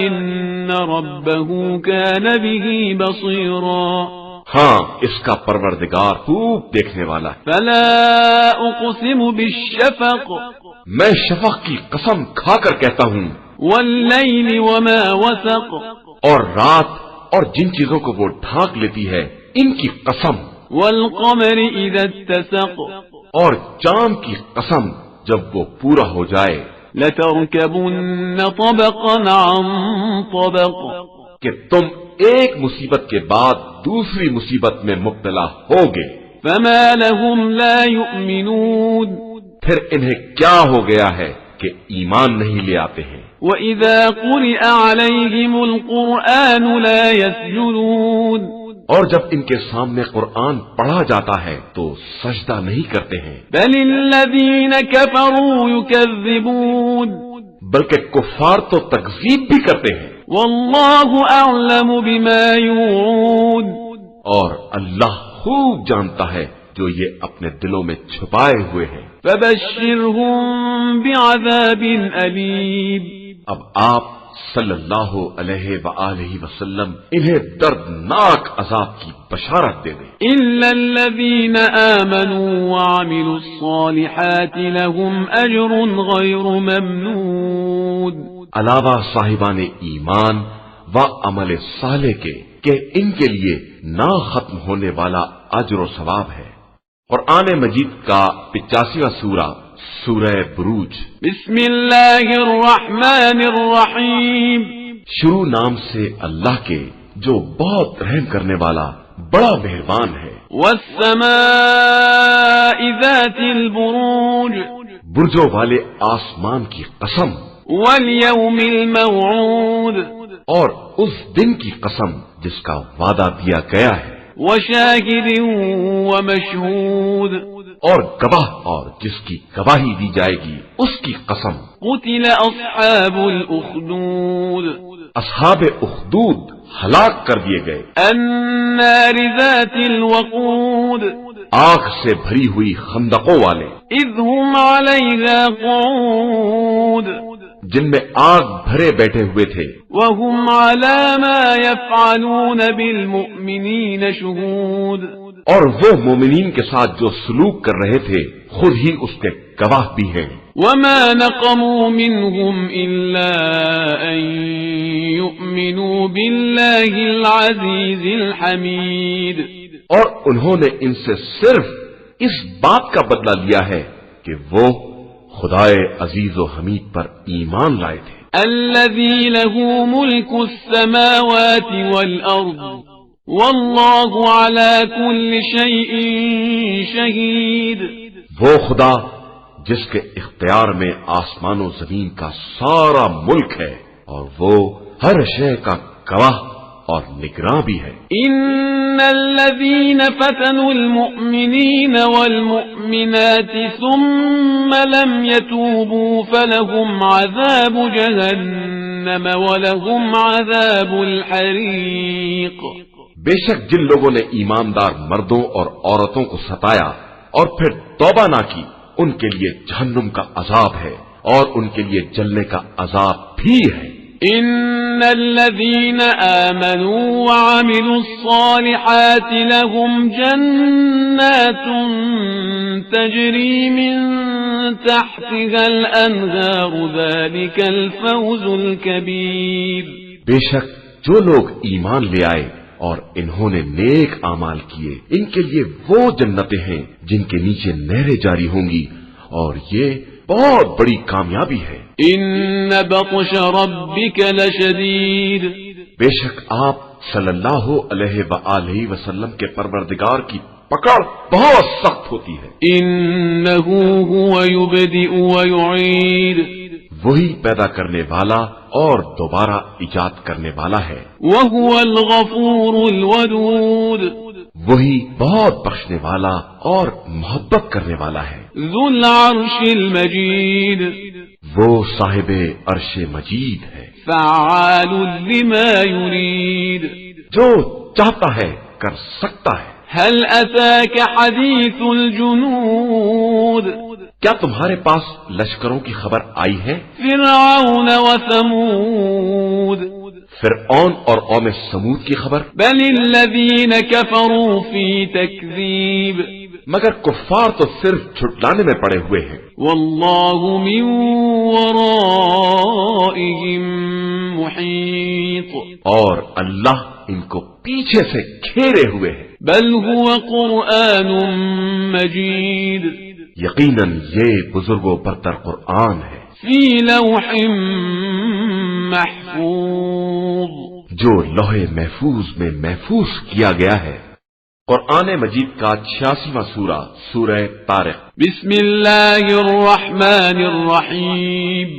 Speaker 2: إن ربه كان به بصيرا
Speaker 1: ہاں اس کا پروردگار خوب دیکھنے والا ہے.
Speaker 2: فلا أقسم بالشفق
Speaker 1: میں شفق کی قسم کھا کر کہتا ہوں.
Speaker 2: والليل وما وسق
Speaker 1: اور رات اور جن چیزوں کو وہ ڈھانک لیتی ہے ان کی قسم.
Speaker 2: والقمر إذا اتسق
Speaker 1: اور چاند کی قسم جب وہ پورا ہو جائے.
Speaker 2: لتركبن طبقا عن طبق
Speaker 1: کہ تم ایک مصیبت کے بعد دوسری مصیبت میں مبتلا ہوگے.
Speaker 2: فما لهم لا يؤمنون
Speaker 1: پھر انہیں کیا ہو گیا ہے کہ ایمان نہیں لے آتے ہیں.
Speaker 2: وإذا قرئ عليهم القرآن لا يسجدون
Speaker 1: اور جب ان کے سامنے قرآن پڑھا جاتا ہے تو سجدہ نہیں کرتے ہیں.
Speaker 2: بل الذين كفروا يكذبون
Speaker 1: بلکہ کفار تو تکذیب بھی کرتے ہیں.
Speaker 2: والله أعلم بما يوعون
Speaker 1: اور اللہ خوب جانتا ہے جو یہ اپنے دلوں میں چھپائے ہوئے ہیں.
Speaker 2: فبشرهم بعذاب أليم
Speaker 1: اب آپ صلی اللہ علیہ وآلہ وسلم انہیں دردناک عذاب کی بشارت دے دیں.
Speaker 2: إلا الذين آمنوا وعملوا الصالحات لهم أجر غير ممنون
Speaker 1: علاوہ صاحبان ایمان و عمل صالح کے کہ ان کے لیے نہ ختم ہونے والا اجر و ثواب ہے. قرآن مجید کا 85واں سورہ سورہ بروج.
Speaker 2: بسم اللہ الرحمن الرحیم.
Speaker 1: شروع نام سے اللہ کے جو بہت رحم کرنے والا بڑا مہربان ہے.
Speaker 2: والسماء ذات البروج
Speaker 1: برجوں والے آسمان کی قسم.
Speaker 2: والیوم الموعود
Speaker 1: اور اس دن کی قسم جس کا وعدہ دیا گیا ہے.
Speaker 2: وشاہد ومشہود
Speaker 1: اور گواہ اور جس کی گواہی دی جائے گی اس کی قسم.
Speaker 2: قتل اصحاب الاخدود
Speaker 1: اصحاب اخدود ہلاک کر دیے گئے.
Speaker 2: النار ذات الوقود
Speaker 1: آگ سے بھری ہوئی خندقوں والے.
Speaker 2: اذ هم علیہا قعود
Speaker 1: جن میں آگ بھرے بیٹھے ہوئے تھے،
Speaker 2: وهم على ما يفعلون بالمؤمنين شهود
Speaker 1: اور وہ مومنین کے ساتھ جو سلوک کر رہے تھے خود ہی اس کے گواہ بھی ہیں۔
Speaker 2: وما نقموا منهم إلا أن يؤمنوا بالله العزيز الحميد،
Speaker 1: اور انہوں نے ان سے صرف اس بات کا بدلہ لیا ہے کہ وہ خدائے عزیز و حمید پر ایمان لائے تھے،
Speaker 2: الذي له ملك السماوات والأرض والله على كل شيء شهيد،
Speaker 1: وہ خدا جس کے اختیار میں آسمان و زمین کا سارا ملک ہے اور وہ ہر شے کا گواہ اور نگراں بھی ہے۔
Speaker 2: ان الذين فتنوا المؤمنين والمؤمنات ثم لم يتوبوا فلهم عذاب جهنم ولهم عذاب الحريق،
Speaker 1: بے شک جن لوگوں نے ایماندار مردوں اور عورتوں کو ستایا اور پھر توبہ نہ کی، ان کے لیے جہنم کا عذاب ہے اور ان کے لیے جلنے کا عذاب بھی ہے۔
Speaker 2: ان الذين آمنوا وعملوا الصالحات لهم جنات تجري من تحتها الأنهار ذلك الفوز الكبير،
Speaker 1: بے شک جو لوگ ایمان لے آئے اور انہوں نے نیک اعمال کیے، ان کے لیے وہ جنتیں ہیں جن کے نیچے نہریں جاری ہوں گی، اور یہ بہت بڑی کامیابی ہے۔
Speaker 2: ان بطش ربك لشدید،
Speaker 1: بے شک آپ صلی اللہ علیہ وآلہ وسلم کے پروردگار کی پکڑ بہت سخت ہوتی ہے۔
Speaker 2: انه هو يبدئ ويعيد،
Speaker 1: وہی پیدا کرنے والا اور دوبارہ ایجاد کرنے والا ہے،
Speaker 2: وهو الغفور الودود،
Speaker 1: وہی بہت بخشنے والا اور محبت کرنے والا ہے۔
Speaker 2: ذو العرش المجید،
Speaker 1: وہ صاحب عرش مجید ہے،
Speaker 2: فعال لما يريد،
Speaker 1: جو چاہتا ہے کر سکتا ہے۔
Speaker 2: هل أتاك حديث الجنود،
Speaker 1: کیا تمہارے پاس لشکروں کی خبر آئی ہے؟
Speaker 2: فرعون وثمود،
Speaker 1: فرعون اور قوم سمود کی خبر؟
Speaker 2: بل الذين كفروا في تكذيب،
Speaker 1: مگر کفار تو صرف جھٹلانے میں پڑے ہوئے ہیں۔
Speaker 2: والله من ورائهم محيط،
Speaker 1: اور اللہ ان کو پیچھے سے گھیرے ہوئے ہے۔
Speaker 2: بل هو قرآن مجيد،
Speaker 1: یقیناً یہ بزرگ و برتر قرآن ہے،
Speaker 2: في لوح محفوظ،
Speaker 1: جو لوح محفوظ میں محفوظ کیا گیا ہے۔ قرآن مجید کا 86واں سورہ، سورہ طارق۔
Speaker 2: بسم اللہ الرحمن الرحیم،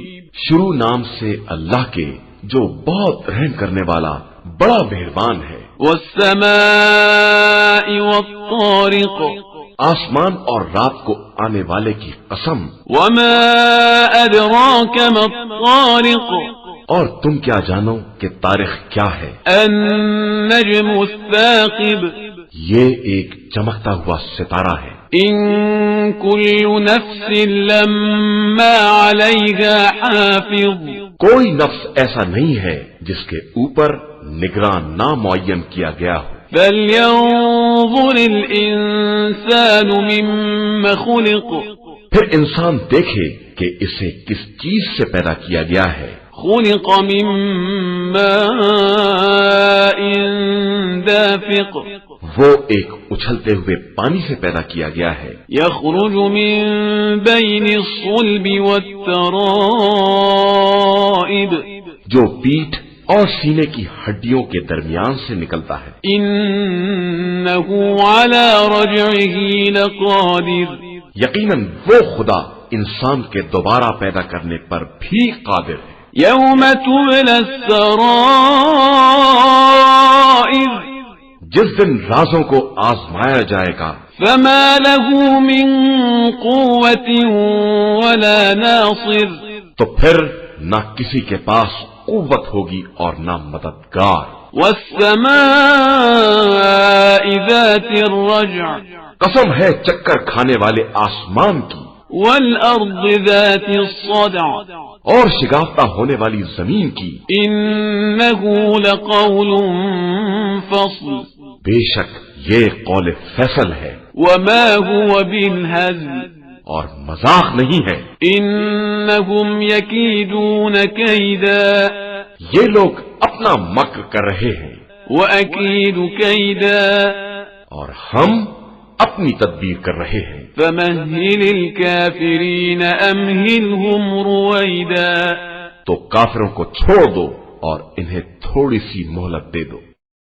Speaker 1: شروع نام سے اللہ کے جو بہت رحم کرنے والا بڑا مہربان ہے۔
Speaker 2: والسماء والطارق،
Speaker 1: آسمان اور رات کو آنے والے کی قسم۔
Speaker 2: وما ادراک ما الطارق،
Speaker 1: اور تم کیا جانو کہ طارق کیا ہے؟
Speaker 2: النجم الثاقب،
Speaker 1: یہ ایک چمکتا ہوا ستارہ ہے۔
Speaker 2: ان كل نفس لما عليها حافظ،
Speaker 1: کوئی نفس ایسا نہیں ہے جس کے اوپر نگران نہ معین کیا گیا ہو۔
Speaker 2: فلينظر الانسان مما خلق،
Speaker 1: پھر انسان دیکھے کہ اسے کس چیز سے پیدا کیا گیا ہے۔
Speaker 2: خلق من ماء دافق،
Speaker 1: وہ ایک اچھلتے ہوئے پانی سے پیدا کیا گیا ہے۔
Speaker 2: يخرج من بين الصلب والترائب،
Speaker 1: جو پیٹھ اور سینے کی ہڈیوں کے درمیان سے نکلتا ہے۔
Speaker 2: انه على رجعه لقادر،
Speaker 1: یقیناً وہ خدا انسان کے دوبارہ پیدا کرنے پر بھی قادر ہے۔
Speaker 2: يوم تبلى السرائر،
Speaker 1: جس دن رازوں کو آزمایا جائے گا۔
Speaker 2: فما له من قوة ولا ناصر،
Speaker 1: تو پھر نہ کسی کے پاس قوت ہوگی اور نہ مددگار۔
Speaker 2: والسماء ذات الرجع،
Speaker 1: قسم ہے چکر کھانے والے آسمان کی۔
Speaker 2: والأرض ذات الصدع
Speaker 1: اور شگافتہ ہونے والی زمین کی.
Speaker 2: إنه لقول فصل
Speaker 1: بے شک یہ قول فیصل ہے
Speaker 2: وما هو بالهزل
Speaker 1: اور مذاق نہیں ہے.
Speaker 2: إنهم يكيدون كيدا
Speaker 1: یہ لوگ اپنا مکر کر رہے ہیں
Speaker 2: وأكيد كيدا
Speaker 1: اور ہم اپنی تدبیر کر رہے ہیں.
Speaker 2: فمهل الكافرين أمهلهم رويدا
Speaker 1: تو کافروں کو چھوڑ دو اور انہیں تھوڑی سی مہلت دے دو.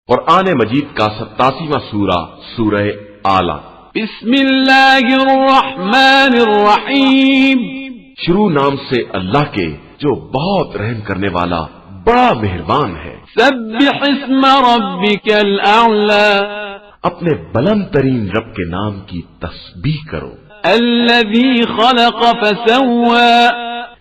Speaker 1: قرآن مجید کا 87واں سورہ سورہ آلہ.
Speaker 2: بسم اللہ الرحمن الرحیم
Speaker 1: شروع نام سے اللہ کے جو بہت رحم کرنے والا بڑا مہربان ہے.
Speaker 2: سبح اسم ربک الاعلی
Speaker 1: اپنے بلند ترین رب کے نام کی تسبیح کرو
Speaker 2: الذی خلق فسوى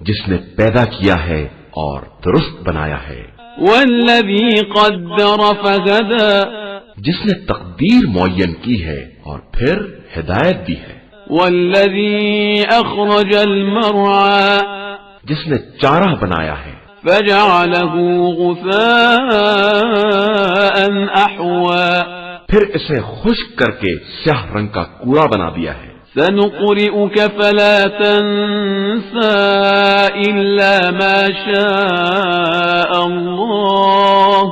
Speaker 1: جس نے پیدا کیا ہے اور درست بنایا ہے.
Speaker 2: والذی قدر فہدى
Speaker 1: جس نے تقدیر معین کی ہے اور پھر ہدایت دی ہے.
Speaker 2: والذی اخرج المرعى
Speaker 1: جس نے چارہ بنایا ہے
Speaker 2: فجعله غثاء احوى
Speaker 1: پھر اسے خشک کر کے سیاہ رنگ کا کوڑا بنا دیا ہے.
Speaker 2: سنقرئك فلا تنسى إلا ما شاء الله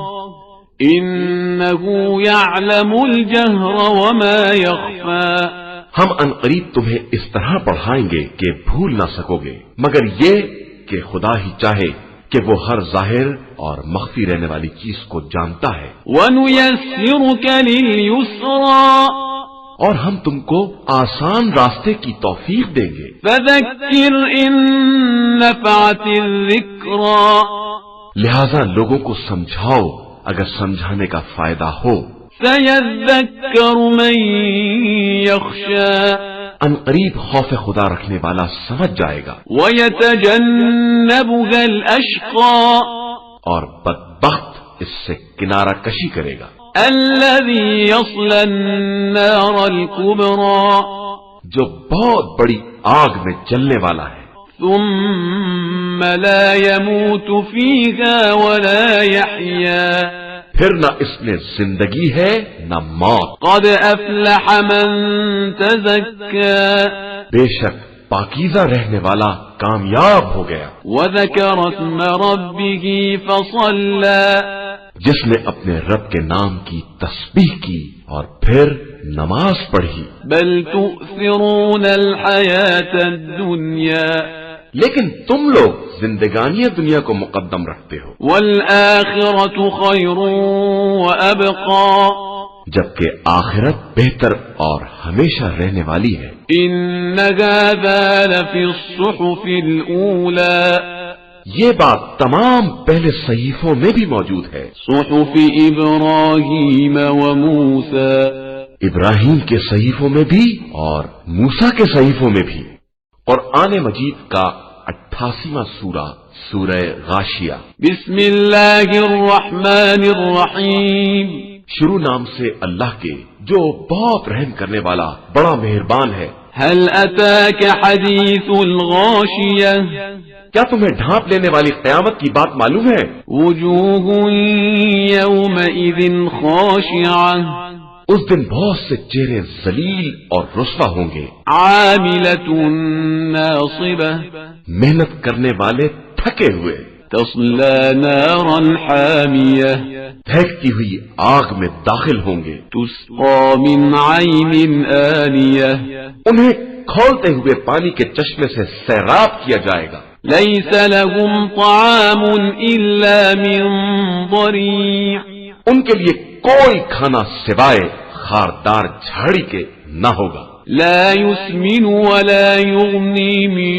Speaker 2: إنه يعلم الجهر وما يخفى
Speaker 1: ہم عنقریب تمہیں اس طرح پڑھائیں گے کہ بھول نہ سکو گے مگر یہ کہ خدا ہی چاہے کہ وہ ہر ظاہر اور مخفی رہنے والی چیز کو جانتا ہے.
Speaker 2: وَنُيَسِّرُكَ لِلْيُسْرَى
Speaker 1: اور ہم تم کو آسان راستے کی توفیق دیں گے.
Speaker 2: فَذَكِّرْ إِن نَّفَعَتِ الذِّكْرَى
Speaker 1: لہذا لوگوں کو سمجھاؤ اگر سمجھانے کا فائدہ ہو.
Speaker 2: سَيَذَّكَّرُ مَن يَخْشَى
Speaker 1: عنقریب خوف خدا رکھنے والا سمجھ جائے گا.
Speaker 2: وَيَتَجَنَّبُهَا الْأَشْقَى
Speaker 1: اور بدبخت اس سے کنارہ کشی کرے گا.
Speaker 2: الَّذِي يَصْلَى النَّارَ الْكُبْرَى
Speaker 1: جو بہت بڑی آگ میں جلنے والا ہے.
Speaker 2: ثُمَّ لَا يَمُوتُ فِيهَا وَلَا يَحْيَا
Speaker 1: پھر نہ اس میں زندگی ہے نہ موت.
Speaker 2: قد افلح من تزکا
Speaker 1: بے شک پاکیزہ رہنے والا کامیاب ہو گیا.
Speaker 2: وذکر اسم ربه فصلى
Speaker 1: جس نے اپنے رب کے نام کی تسبیح کی اور پھر نماز پڑھی.
Speaker 2: بل تؤثرون الحیاة الدنیا
Speaker 1: لیکن تم لوگ زندگانی دنیا کو مقدم رکھتے ہو.
Speaker 2: والآخرة خیر وابقى
Speaker 1: جبکہ آخرت بہتر اور ہمیشہ رہنے والی ہے.
Speaker 2: ان هذا لفی الصحف الاولى
Speaker 1: یہ بات تمام پہلے صحیفوں میں بھی موجود ہے.
Speaker 2: صحف ابراہیم وموسى
Speaker 1: ابراہیم کے صحیفوں میں بھی اور موسیٰ کے صحیفوں میں بھی. قرآن مجید کا 88واں سورہ سورہ غاشیہ.
Speaker 2: بسم اللہ الرحمن الرحیم
Speaker 1: شروع نام سے اللہ کے جو بہت رحم کرنے والا بڑا مہربان ہے.
Speaker 2: هل اتاك حدیث الغاشیہ
Speaker 1: کیا تمہیں ڈھانپ لینے والی قیامت کی بات معلوم ہے؟
Speaker 2: وجوہ یومئذ خاشعہ
Speaker 1: اس دن بہت سے چہرے ذلیل اور رسوا ہوں گے.
Speaker 2: عاملۃ ناصبہ
Speaker 1: محنت کرنے والے تھکے ہوئے.
Speaker 2: تصلی نارا حامیہ
Speaker 1: دہکتی ہوئی آگ میں داخل ہوں گے.
Speaker 2: تسقى من عین آنیہ
Speaker 1: انہیں کھولتے ہوئے پانی کے چشمے سے سیراب کیا جائے گا.
Speaker 2: لیس لهم طعام الا من ضریع
Speaker 1: ان کے لیے کوئی کھانا سوائے خاردار جھاڑی کے نہ ہوگا.
Speaker 2: لا يسمن ولا يغني من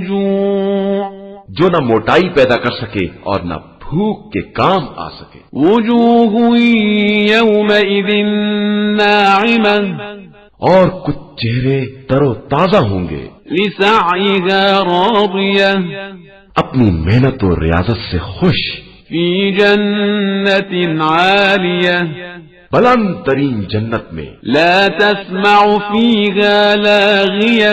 Speaker 2: جوع
Speaker 1: جو نہ موٹائی پیدا کر سکے اور نہ بھوک کے کام آ سکے.
Speaker 2: وجوہ یومئذ ناعمہ
Speaker 1: اور کچھ چہرے تر و تازہ ہوں گے.
Speaker 2: لسعیها راضیہ
Speaker 1: اپنی محنت و ریاضت سے خوش.
Speaker 2: فی جنت عالیہ
Speaker 1: بلند ترین جنت میں.
Speaker 2: لا تسمع فیها لاغیہ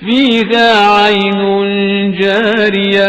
Speaker 2: فيها عين جارية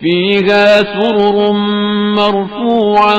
Speaker 2: فيها سرر مرفوعة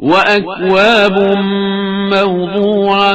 Speaker 2: وأكواب موضوعة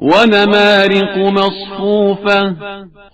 Speaker 2: ونمارق مصفوفة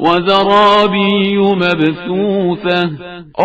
Speaker 2: وزرابي مبثوثة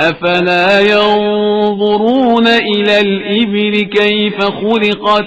Speaker 2: أفلا ينظرون إلى الإبل كيف خلقت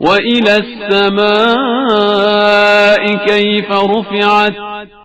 Speaker 2: وإلى السماء كيف رفعت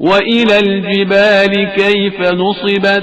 Speaker 2: وإلى الجبال كيف نصبت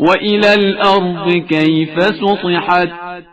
Speaker 2: وإلى الأرض كيف سطحت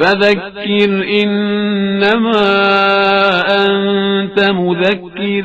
Speaker 2: فذكر إنما أنت مذكر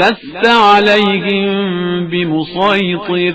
Speaker 2: لست عليهم بمسيطر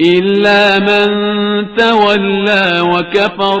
Speaker 2: إلا من تولى وكفر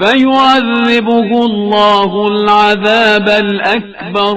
Speaker 2: فيعذبه الله العذاب الأكبر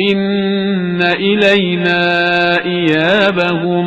Speaker 2: إن إلينا إيابهم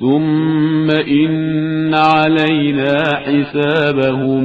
Speaker 2: ثم إن علينا حسابهم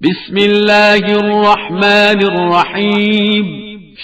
Speaker 2: بسم الله الرحمن الرحيم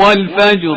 Speaker 2: والفجر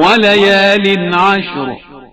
Speaker 2: وليال عشر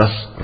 Speaker 1: 10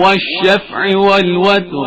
Speaker 2: والشفع والوتر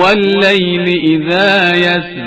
Speaker 2: والليل إذا يسر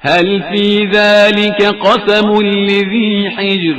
Speaker 2: هل في ذلك قسم لذي حجر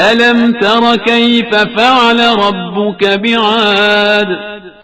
Speaker 2: ألم تر كيف فعل ربك بعاد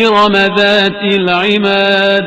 Speaker 2: إرم ذات العماد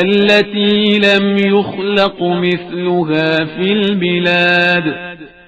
Speaker 2: التي لم يخلق مثلها في البلاد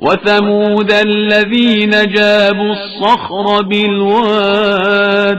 Speaker 2: وثمود الذين جابوا الصخر بالواد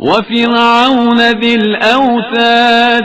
Speaker 2: وفرعون ذي الأوتاد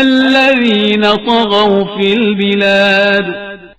Speaker 2: الذين طغوا في البلاد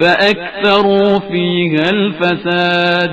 Speaker 2: فأكثروا فيها الفساد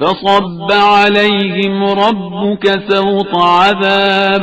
Speaker 2: فصب عليهم ربك سوط عذاب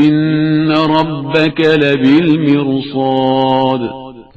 Speaker 2: إن ربك لبالمرصاد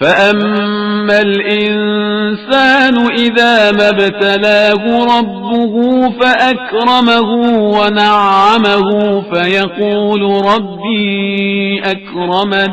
Speaker 2: فأما الإنسان إذا ما ابتلاه ربه فأكرمه ونعمه فيقول ربي أكرمن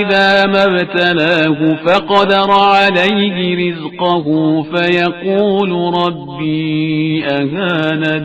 Speaker 2: إذا ما ابتلاه فقدر عليه رزقه فيقول ربي أهانن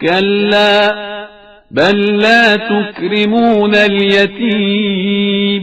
Speaker 2: كلا بل لا تكرمون اليتيم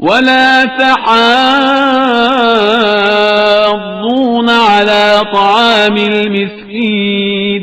Speaker 2: ولا تحاضون على طعام المسكين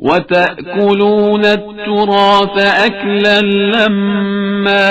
Speaker 2: وتأكلون التراث أكلا لما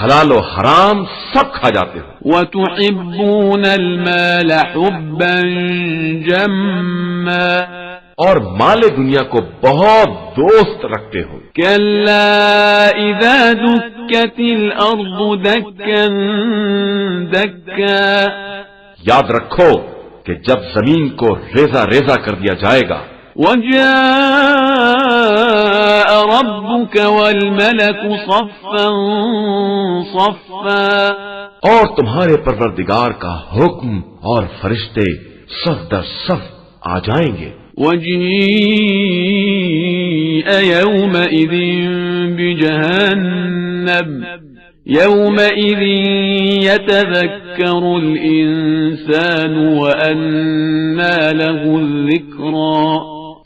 Speaker 1: حلال و حرام سب کھا جاتے ہو،
Speaker 2: وتحبون المال حبا جما
Speaker 1: اور مال دنیا کو بہت دوست رکھتے ہو۔
Speaker 2: كلا إذا دكت الأرض دكا دكا
Speaker 1: یاد رکھو کہ جب زمین کو ریزہ ریزہ کر دیا جائے گا،
Speaker 2: وجاء ربك والملك صفا صفا
Speaker 1: اور تمہارے پروردگار کا حکم اور فرشتے صف در صف آ جائیں گے۔
Speaker 2: وجيء يومئذ بجهنم يومئذ يتذكر الإنسان وأنى له الذكرى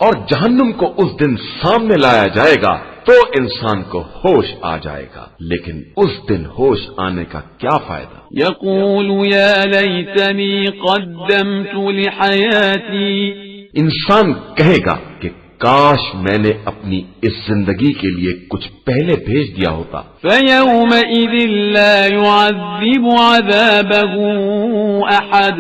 Speaker 1: اور جہنم کو اس دن سامنے لایا جائے گا تو انسان کو ہوش آ جائے گا، لیکن اس دن ہوش آنے کا کیا فائدہ؟
Speaker 2: يقول يا ليتني قدمت لحياتي
Speaker 1: انسان کہے گا کہ کاش میں نے اپنی اس زندگی کے لیے کچھ پہلے بھیج دیا ہوتا۔
Speaker 2: فيومئذ لا يعذب عذابه أحد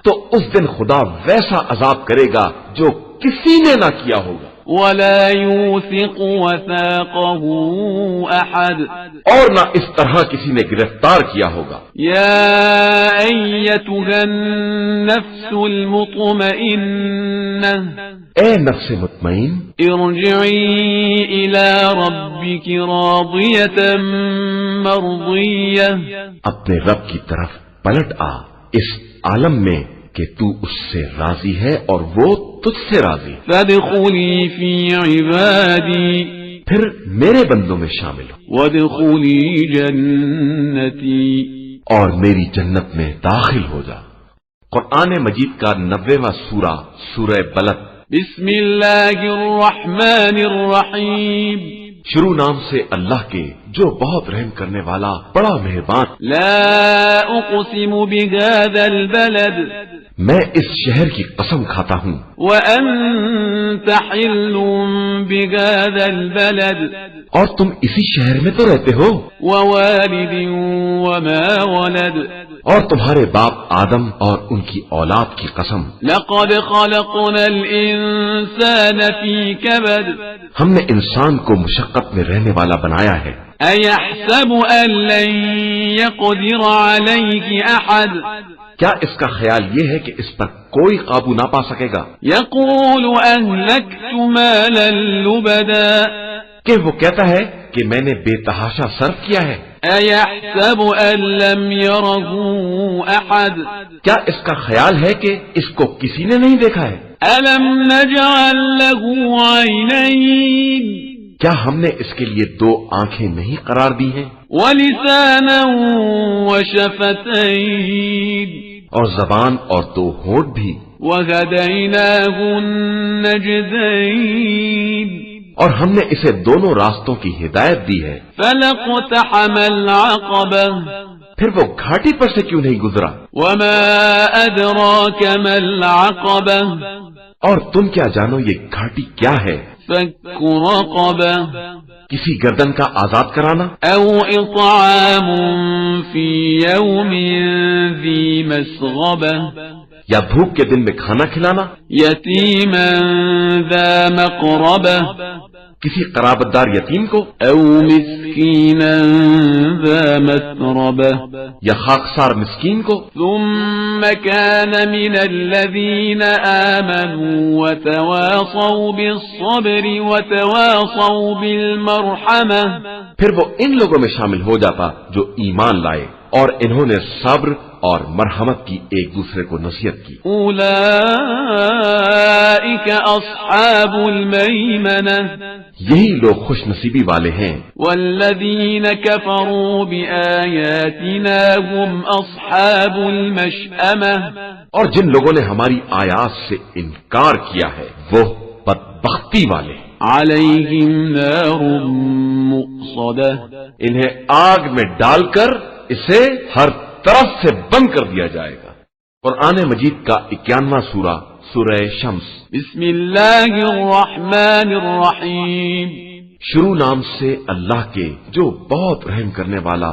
Speaker 1: تو اس دن خدا ویسا عذاب کرے گا جو کسی نے نہ کیا ہوگا،
Speaker 2: ولا يوثق وثاقه أحد
Speaker 1: اور نہ اس طرح کسی نے گرفتار کیا ہوگا۔
Speaker 2: يا أيتها النفس المطمئنة
Speaker 1: اے نفس مطمئن،
Speaker 2: ارجعي إلى ربك راضية مرضية
Speaker 1: اپنے رب کی طرف پلٹ آ اس عالم میں کہ تو اس سے راضی ہے اور وہ تجھ سے راضی ہے،
Speaker 2: فادخلي في عبادي
Speaker 1: پھر میرے بندوں میں شامل ہو
Speaker 2: وادخلي جنتي
Speaker 1: اور میری جنت میں داخل ہو جا۔ قرآن مجید کا 90واں سورہ سورہ بلد۔
Speaker 2: بسم الله الرحمن الرحيم
Speaker 1: شروع نام سے اللہ کے جو بہت رحم کرنے والا بڑا مہربان۔
Speaker 2: لا أقسم بهذا البلد
Speaker 1: میں اس شہر کی قسم کھاتا ہوں،
Speaker 2: وأنت حل بهذا البلد
Speaker 1: اور تم اسی شہر میں تو رہتے ہو،
Speaker 2: ووالد وما ولد
Speaker 1: اور تمہارے باپ آدم اور ان کی اولاد کی قسم،
Speaker 2: لقد خلقنا الإنسان في كبد
Speaker 1: ہم نے انسان کو مشقت میں رہنے والا بنایا ہے۔
Speaker 2: أيحسب أن لن يقدر عليه أحد
Speaker 1: کیا اس کا خیال یہ ہے کہ اس پر کوئی قابو نہ پا سکے گا؟
Speaker 2: يقول أهلكت مالا لبدا
Speaker 1: کہ وہ کہتا ہے کہ میں نے بے تحاشا صرف کیا ہے۔
Speaker 2: أيحسب أن لم يره أحد
Speaker 1: کیا اس کا خیال ہے کہ اس کو کسی نے نہیں دیکھا ہے؟
Speaker 2: ألم نجعل له عينين
Speaker 1: کیا ہم نے اس کے لیے 2 آنکھیں نہیں قرار دی ہیں،
Speaker 2: ولسانا وشفتين
Speaker 1: اور زبان اور 2 ہونٹ بھی،
Speaker 2: وهديناه النجدين
Speaker 1: اور ہم نے اسے دونوں راستوں کی ہدایت دی ہے۔
Speaker 2: فلاقتحم العقبة
Speaker 1: پھر وہ گھاٹی پر سے کیوں نہیں گزرا؟
Speaker 2: وما أدراك ما العقبة
Speaker 1: اور تم کیا جانو یہ گھاٹی کیا ہے؟
Speaker 2: فك رقبة
Speaker 1: کسی گردن کا آزاد کرانا،
Speaker 2: أو إطعام في يوم ذي مسغبة
Speaker 1: یا بھوک کے دن میں کھانا کھلانا،
Speaker 2: يتيما ذا مقربة
Speaker 1: کسی قرابت دار یتیم کو،
Speaker 2: أو مسكينا ذا متربة
Speaker 1: یا خاکسار مسکین کو۔
Speaker 2: ثم كان من الذين آمنوا وتواصوا بالصبر وتواصوا بالمرحمة
Speaker 1: پھر وہ ان لوگوں میں شامل ہو جاتا جو ایمان لائے اور انہوں نے صبر اور مرحمت کی ایک دوسرے کو نصیحت کی۔
Speaker 2: أولئك أصحاب الميمنة
Speaker 1: یہی لوگ خوش نصیبی والے ہیں،
Speaker 2: والذين كفروا بآياتنا هم أصحاب المشأمة
Speaker 1: اور جن لوگوں نے ہماری آیات سے انکار کیا ہے وہ بدبختی والے ہیں۔
Speaker 2: عليهم نار مؤصدة
Speaker 1: انہیں آگ میں ڈال کر اسے ہر طرف سے بند کر دیا جائے گا۔ قرآن مجید کا 91واں سورہ سورہ شمس۔
Speaker 2: بسم الله الرحمن الرحيم
Speaker 1: شروع نام سے اللہ کے جو بہت رحم کرنے والا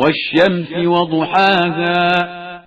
Speaker 2: والشمس وضحاها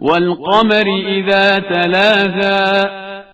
Speaker 2: والقمر إذا تلاها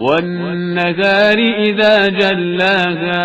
Speaker 2: والنهار إذا جلاها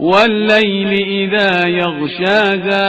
Speaker 2: والليل إذا يغشاها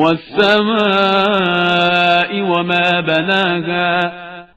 Speaker 2: والسماء وما بناها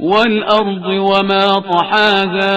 Speaker 2: والأرض وما طحاها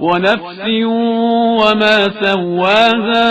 Speaker 2: ونفس وما سواها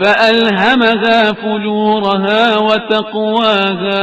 Speaker 2: فألهمها فجورها وتقواها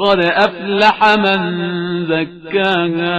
Speaker 2: قد أفلح من زكاها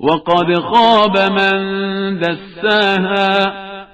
Speaker 2: وقد خاب من دساها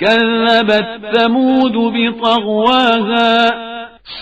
Speaker 2: كذبت ثمود بطغواها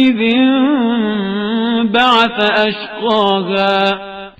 Speaker 2: إذ انبعث أشقاها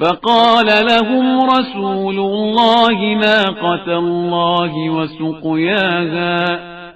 Speaker 2: فقال لهم رسول الله ناقة الله وسقياها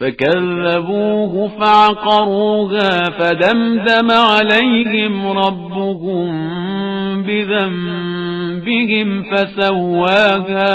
Speaker 2: فكذبوه فعقروها فدمدم عليهم ربهم بذنبهم فسواها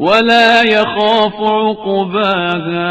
Speaker 2: ولا يخاف عقباها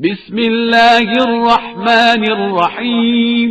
Speaker 2: بسم الله الرحمن الرحيم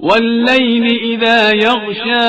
Speaker 2: والليل إذا يغشى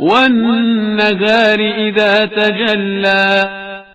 Speaker 2: والنهار إذا تجلى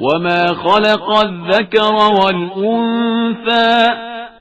Speaker 2: وما خلق الذكر والأنثى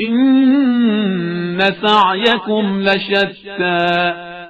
Speaker 2: إن سعيكم لشتى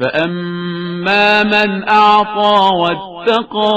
Speaker 2: فأما من أعطى واتقى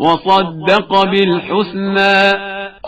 Speaker 2: وصدق بالحسنى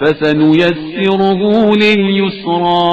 Speaker 2: فسنيسره لليسرى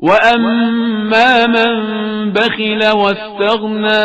Speaker 2: وأما من بخل واستغنى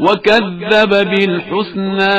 Speaker 2: وكذب بالحسنى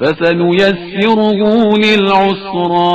Speaker 2: فسنيسره للعسرى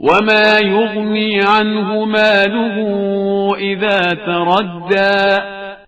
Speaker 2: وما يغني عنه ماله إذا تردى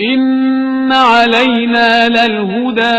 Speaker 2: إن علينا للهدى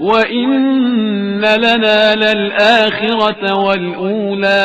Speaker 2: وإن لنا للآخرة والأولى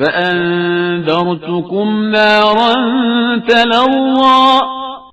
Speaker 2: فأنذرتكم نارا تلظى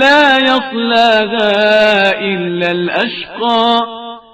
Speaker 2: لا يصلاها إلا الأشقى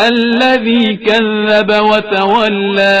Speaker 2: الذي كذب وتولى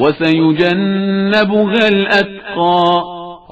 Speaker 2: وسيجنبها الأتقى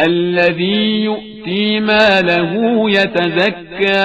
Speaker 2: الذي يؤتي ماله يتزكى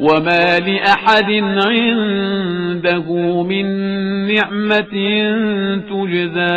Speaker 2: وما لأحد عنده من نعمة تجزى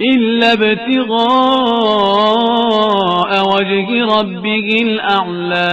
Speaker 2: إلا ابتغاء وجه ربه الأعلى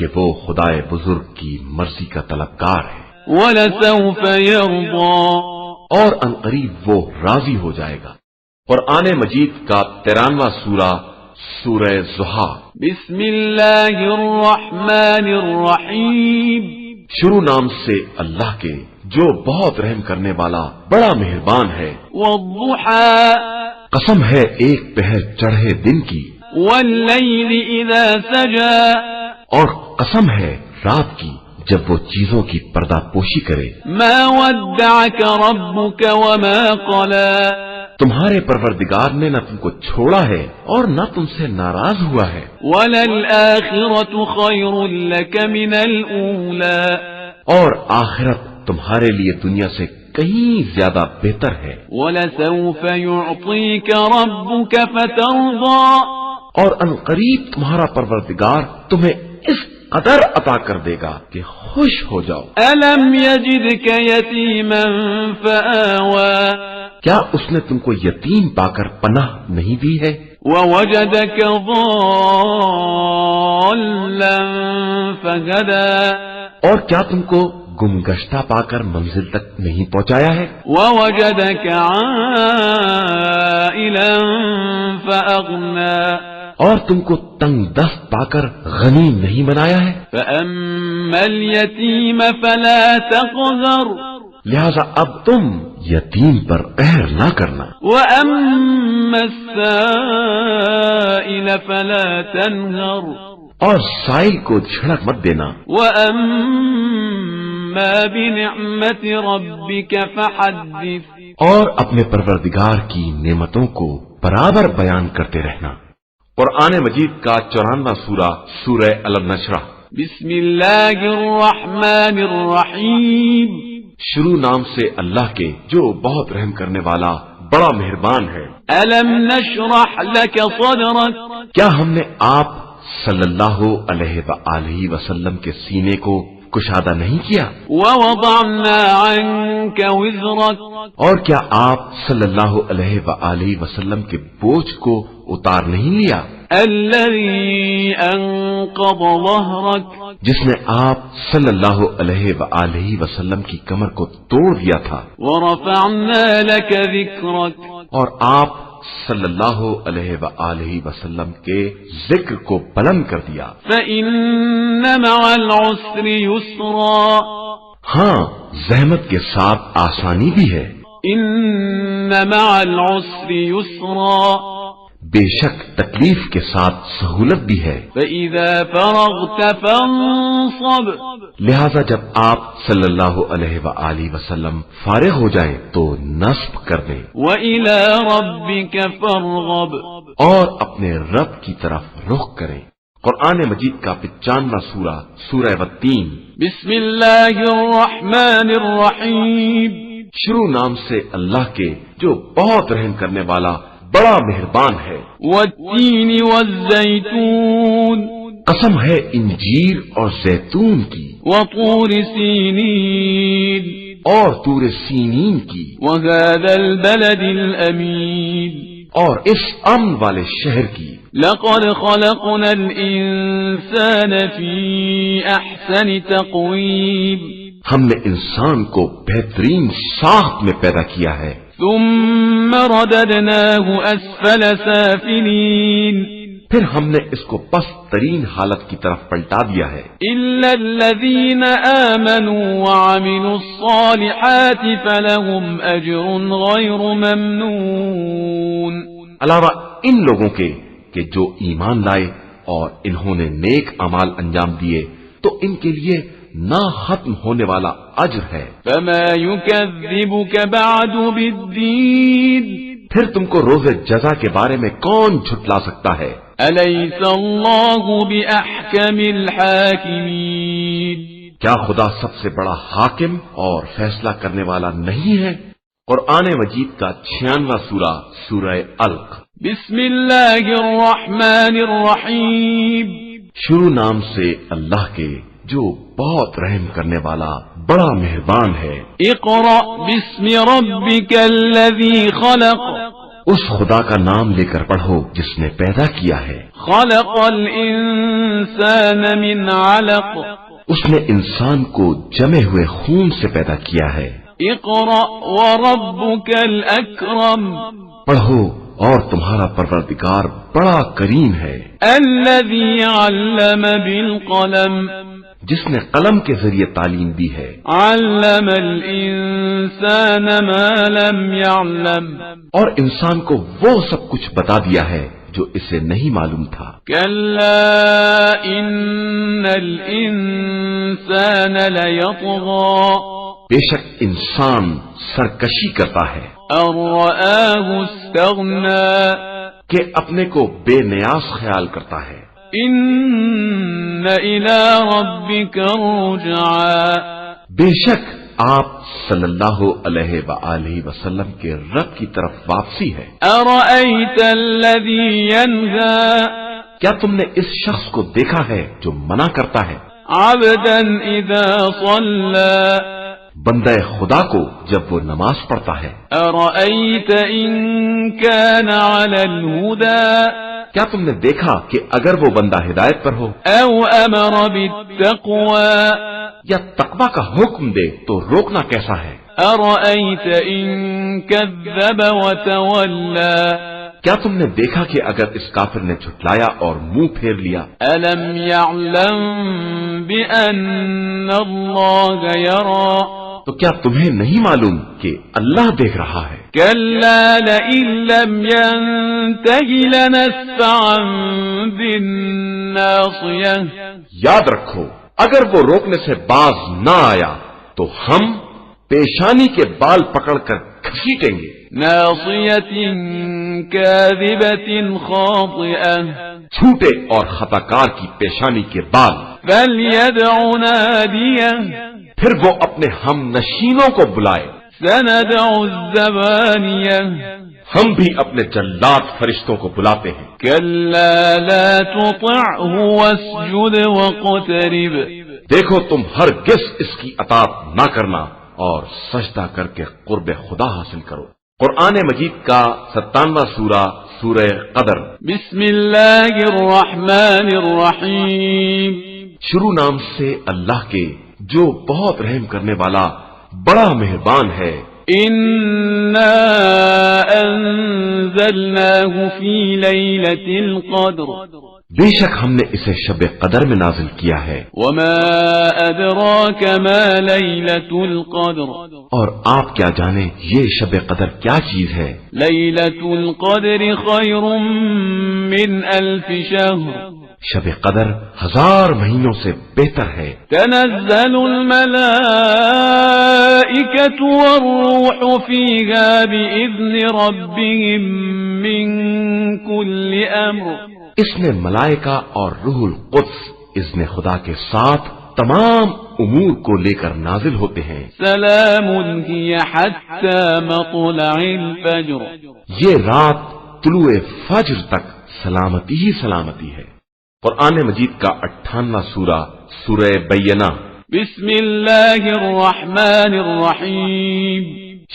Speaker 1: کہ وہ خدائے بزرگ کی مرضی کا طلبگار ہے،
Speaker 2: وَلَسَوْفَ يَرْضَى
Speaker 1: اور عنقریب وہ راضی ہو جائے گا۔ قرآن مجید کا 93واں سورہ سورہ ضحیٰ۔
Speaker 2: بسم اللہ الرحمن الرحیم۔
Speaker 1: شروع نام سے اللہ کے جو بہت رحم کرنے والا بڑا مہربان ہے۔
Speaker 2: والضحى
Speaker 1: قسم ہے ایک پہر چڑھے دن کی،
Speaker 2: واللیل اذا سجى
Speaker 1: اور قسم ہے رات کی جب وہ چیزوں کی پردہ پوشی کرے۔
Speaker 2: ما ودعك ربك وما قلى
Speaker 1: تمہارے پروردگار نے نہ تم کو چھوڑا ہے اور نہ تم سے ناراض ہوا ہے۔
Speaker 2: وَلَلْآخِرَةُ خَيْرٌ لَكَ مِنَ الْأُولَى
Speaker 1: اور آخرت تمہارے لیے دنیا سے کہیں زیادہ بہتر ہے۔
Speaker 2: وَلَسَوْفَ يُعْطِيكَ رَبُّكَ فَتَرْضَى
Speaker 1: اور عنقریب تمہارا پروردگار تمہیں اس قدر عطا کر دے گا کہ خوش ہو جاؤ۔
Speaker 2: أَلَمْ يَجِدْكَ يَتِيمًا فَآوَى
Speaker 1: کیا اس نے تم کو یتیم پا کر پناہ نہیں دی ہے؟
Speaker 2: وَوَجَدَكَ ضَالًّا فَهَدَى
Speaker 1: اور کیا تم کو گمگشتہ پا کر منزل تک نہیں پہنچایا ہے؟
Speaker 2: وَوَجَدَكَ عَائِلًا فَأَغْنَى
Speaker 1: اور تم کو تنگ دست پا کر غنی نہیں بنایا ہے؟
Speaker 2: فَأَمَّا الْيَتِيمَ فَلَا تَقْهَرْ
Speaker 1: لہذا اب تم یتیم پر قہر نہ کرنا،
Speaker 2: وَأَمَّا السَّائِلَ فَلَا تَنْهَرْ
Speaker 1: اور سائل کو جھڑک مت دینا،
Speaker 2: وَأَمَّا بِنِعْمَةِ رَبِّكَ فَحَدِّثْ
Speaker 1: اور اپنے پروردگار کی نعمتوں کو برابر بیان کرتے رہنا۔ قرآن مجید کا 94واں سورہ سورہ النشرح۔
Speaker 2: بسم اللہ الرحمن الرحیم۔
Speaker 1: شروع نام سے اللہ کے جو بہت رحم کرنے والا بڑا مہربان ہے۔
Speaker 2: الم نشرح لك صدرك
Speaker 1: کیا ہم نے آپ صلی اللہ علیہ وآلہ وسلم کے سینے کو کشادہ نہیں کیا؟
Speaker 2: ووضعنا عنك وزرك
Speaker 1: اور کیا آپ صلی اللہ علیہ وآلہ وسلم کے بوجھ کو اتار نہیں لیا؟
Speaker 2: الذي انقض ظهرك
Speaker 1: جس نے آپ صلی اللہ علیہ وآلہ وسلم کی کمر کو توڑ دیا تھا۔
Speaker 2: ورفعنا لك ذكرك
Speaker 1: اور آپ صلی اللہ علیہ وآلہ وسلم کے ذکر کو بلند کر دیا۔
Speaker 2: فإن مع العسر يسرا
Speaker 1: ہاں زحمت کے ساتھ آسانی بھی ہے۔
Speaker 2: ان مع العسر يسرا
Speaker 1: بے شک تکلیف کے ساتھ سہولت بھی ہے۔
Speaker 2: فإذا فرغت فانصب
Speaker 1: لہذا جب آپ صلی اللہ علیہ وآلہ وسلم فارغ ہو جائیں تو نصب کر دیں،
Speaker 2: وإلى ربك فارغب
Speaker 1: اور اپنے رب کی طرف رخ کریں۔ قرآن مجید کا 95واں سورہ سورہ والتین۔
Speaker 2: بسم اللہ الرحمن الرحیم۔
Speaker 1: شروع نام سے اللہ کے جو بہت رحم کرنے والا بڑا مہربان ہے۔
Speaker 2: والتین والزیتون
Speaker 1: قسم ہے انجیر اور زیتون کی،
Speaker 2: وطور سینین
Speaker 1: اور طور سینین کی،
Speaker 2: وهذا البلد الامین
Speaker 1: اور اس امن والے شہر کی۔
Speaker 2: لقد خلقنا الانسان فی احسن تقویم
Speaker 1: ہم نے انسان کو بہترین ساخت میں پیدا کیا ہے۔
Speaker 2: ثم رددناه اسفل سافلین
Speaker 1: پھر ہم نے اس کو پست ترین حالت کی طرف پلٹا دیا ہے۔
Speaker 2: الا الذین آمنوا وعملوا الصالحات فلهم اجر غیر ممنون
Speaker 1: علاوہ ان لوگوں کے کہ جو ایمان لائے اور انہوں نے نیک اعمال انجام دیے تو ان کے لیے نہ ختم ہونے والا اجر ہے۔
Speaker 2: فما يكذبك بعد بالدین
Speaker 1: پھر تم کو روز جزا کے بارے میں کون جھٹلا سکتا ہے؟
Speaker 2: الیس اللہ باحکم الحاکمین
Speaker 1: کیا خدا سب سے بڑا حاکم اور فیصلہ کرنے والا نہیں ہے؟ قرآن مجید کا 96واں سورہ سورہ علق۔
Speaker 2: بسم اللہ الرحمن الرحیم۔
Speaker 1: شروع نام سے اللہ کے جو بہت رحم کرنے والا بڑا مہربان ہے۔
Speaker 2: اقرأ باسم ربک الذی خلق
Speaker 1: اس خدا کا نام لے کر پڑھو جس نے پیدا کیا ہے.
Speaker 2: خلق الانسان من علق.
Speaker 1: اس نے انسان کو جمے ہوئے خون سے پیدا کیا ہے.
Speaker 2: اقرأ وربك الاکرم.
Speaker 1: پڑھو اور تمہارا پروردگار بڑا کریم ہے.
Speaker 2: الذي علم بالقلم.
Speaker 1: جس نے قلم کے ذریعے تعلیم دی ہے.
Speaker 2: علم الانسان ما لم يعلم.
Speaker 1: اور انسان کو وہ سب کچھ بتا دیا ہے جو اسے نہیں معلوم تھا.
Speaker 2: كلا ان الانسان ليطغى.
Speaker 1: بے شک انسان سرکشی کرتا ہے.
Speaker 2: ان رآه استغنى.
Speaker 1: کہ اپنے کو بے نیاز خیال کرتا ہے.
Speaker 2: ان الى ربك الرجعى.
Speaker 1: بے شک آپ صلی اللہ علیہ وآلہ وسلم کے رب کی طرف واپسی ہے.
Speaker 2: ارأيت الذي ينهى.
Speaker 1: کیا تم نے اس شخص کو دیکھا ہے جو منع کرتا ہے؟
Speaker 2: عبدا اذا صلى.
Speaker 1: بندہ خدا کو جب وہ نماز پڑھتا ہے.
Speaker 2: ارأيت ان كان على الهدى.
Speaker 1: کیا تم نے دیکھا کہ اگر وہ بندہ ہدایت پر ہو
Speaker 2: او امر بالتقوى.
Speaker 1: یا تقوی کا حکم دے تو روکنا کیسا ہے؟
Speaker 2: ارأيت ان كذب وتولى.
Speaker 1: کیا تم نے دیکھا کہ اگر اس کافر نے جھٹلایا اور منہ پھیر لیا؟
Speaker 2: الم يعلم بان الله يرى.
Speaker 1: تو کیا تمہیں نہیں معلوم کہ اللہ دیکھ رہا ہے؟
Speaker 2: كلا لئن لم ينته لنسفعا بالناصية.
Speaker 1: یاد رکھو اگر وہ روکنے سے باز نہ آیا تو ہم پیشانی کے بال پکڑ کر گھسیٹیں گے.
Speaker 2: ناصية كاذبة خاطئة.
Speaker 1: چھوٹے اور خطاکار کی پیشانی کے بال.
Speaker 2: فليدع ناديه.
Speaker 1: پھر وہ اپنے ہم نشینوں کو بلائے.
Speaker 2: سندع الزبانية.
Speaker 1: ہم بھی اپنے جلاد فرشتوں کو بلاتے ہیں.
Speaker 2: كلا لا تطعه واسجد واقترب.
Speaker 1: دیکھو تم ہرگز اس کی اطاعت نہ کرنا اور سجدہ کر کے قرب خدا حاصل کرو. قرآن مجید کا 57واں سورہ سورہ قدر.
Speaker 2: بسم اللہ الرحمن الرحیم.
Speaker 1: شروع نام سے اللہ کے جو بہت رحم کرنے والا بڑا مہربان ہے.
Speaker 2: انا انزلناه في ليلة القدر.
Speaker 1: بے شک ہم نے اسے شب قدر میں نازل کیا ہے.
Speaker 2: وما ادراك ما ليلة القدر.
Speaker 1: اور آپ کیا جانیں یہ شب قدر کیا چیز ہے؟
Speaker 2: ليلة القدر خير من 1000 شهر.
Speaker 1: شب قدر 1000 مہینوں سے بہتر ہے.
Speaker 2: تنزل الملائكة والروح فيها بإذن ربهم من كل أمر.
Speaker 1: اس میں ملائکہ اور روح القدس اذن خدا کے ساتھ تمام امور کو لے کر نازل ہوتے ہیں.
Speaker 2: سلام هي حتى مطلع الفجر.
Speaker 1: یہ رات طلوع فجر تک سلامتی ہی سلامتی ہے. قرآن مجید کا 58واں سورہ سورہ بینہ.
Speaker 2: بسم اللہ الرحمن الرحیم.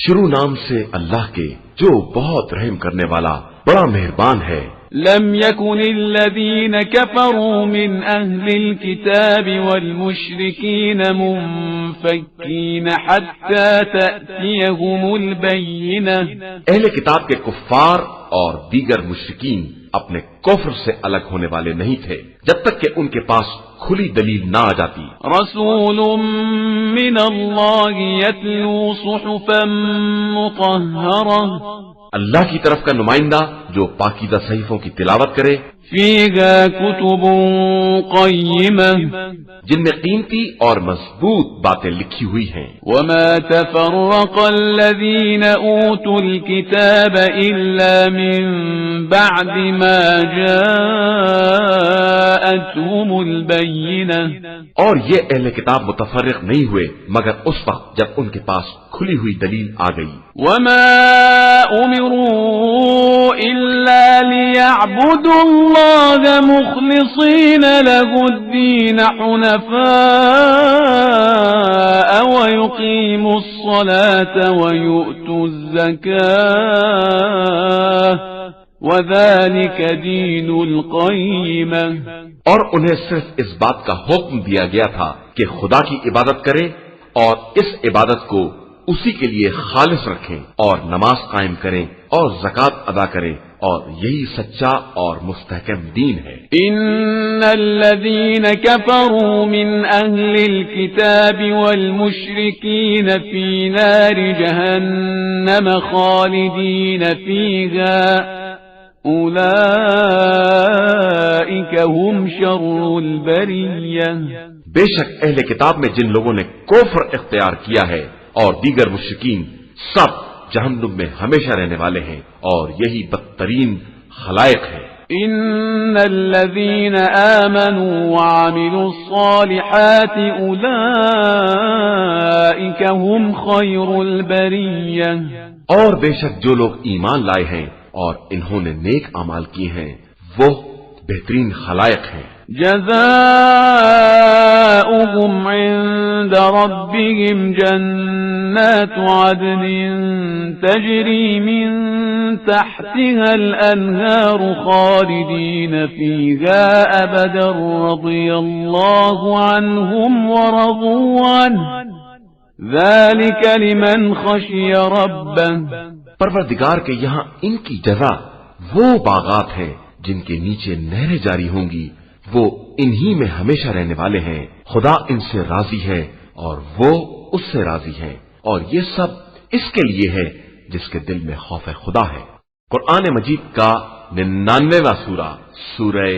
Speaker 1: شروع نام سے اللہ کے جو بہت رحم کرنے والا بڑا مہربان ہے.
Speaker 2: لم يكن الذين كفروا من أهل الكتاب والمشركين منفكين حتى تأتيهم البينة.
Speaker 1: اہل کتاب کے کفار اور دیگر مشرکین اپنے کفر سے الگ ہونے والے نہیں تھے جب تک کہ ان کے پاس کھلی دلیل نہ آ جاتی.
Speaker 2: رسول من اللہ یتلو صحفا مطہرہ.
Speaker 1: اللہ کی طرف کا نمائندہ جو پاکیزہ صحیفوں کی تلاوت کرے.
Speaker 2: فیہا کتب قیمہ.
Speaker 1: جن میں قیمتی اور مضبوط باتیں لکھی ہوئی ہیں.
Speaker 2: وما تفرق الذین اوتوا الكتاب الا من بعد ما جاءتهم البینہ.
Speaker 1: اور یہ اہل کتاب متفرق نہیں ہوئے مگر اس وقت جب ان کے پاس کھلی ہوئی دلیل آ گئی.
Speaker 2: وما امروا الا ليعبدوا الله مخلصين له الدين حنفاء ويقيموا الصلاة الصلاة ويؤتوا الزكاة وذلك دين القيمة۔
Speaker 1: اور انہیں صرف اس بات کا حکم دیا گیا تھا کہ خدا کی عبادت کریں اور اس عبادت کو اسی کے لیے خالص رکھیں اور نماز قائم کریں اور زکوٰۃ ادا کریں، اور یہی سچا اور مستحکم دین ہے۔
Speaker 2: ان الذين كفروا من اهل الكتاب والمشركين في نار جهنم خالدين فيها اولئك هم شر البرية۔
Speaker 1: بے شک اہل کتاب میں جن لوگوں نے کفر اختیار کیا ہے اور دیگر مشرکین سب جہنم میں ہمیشہ رہنے والے ہیں، اور یہی بدترین خلائق ہے۔
Speaker 2: ان الذين آمنوا وعملوا الصالحات اولئك هم خير البرية۔
Speaker 1: اور بے شک جو لوگ ایمان لائے ہیں اور انہوں نے نیک اعمال کیے ہیں وہ بہترین خلائق ہیں۔
Speaker 2: جزاؤهم عند ربهم جنات عدن تجري من تحتها الأنهار خالدين فيها أبدا رضي الله عنهم ورضوا عنه ذلك لمن خشي ربه۔
Speaker 1: پروردگار کے یہاں ان کی جزا وہ باغات ہیں جن کے نیچے نہریں جاری ہوں گی، وہ انہی میں ہمیشہ رہنے والے ہیں، خدا ان سے راضی ہے اور وہ اس سے راضی ہیں، اور یہ سب اس کے لیے ہے جس کے دل میں خوف خدا ہے۔ قرآن مجید کا 99واں سورہ، سورہ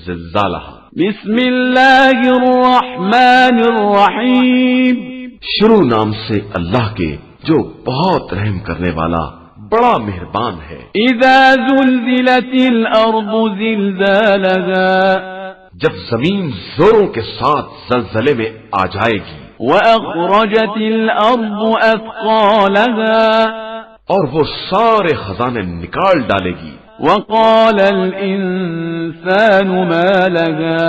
Speaker 1: زلزالہ۔
Speaker 2: بسم اللہ الرحمن الرحیم۔
Speaker 1: شروع نام سے اللہ کے جو بہت رحم کرنے والا بڑا مہربان ہے۔
Speaker 2: اذا زلزلت الارض زلزالها،
Speaker 1: جب زمین زوروں کے ساتھ زلزلے میں آ جائے گی،
Speaker 2: واخرجت الارض اثقالها،
Speaker 1: اور وہ سارے خزانے نکال ڈالے گی،
Speaker 2: وقال الانسان ما لها،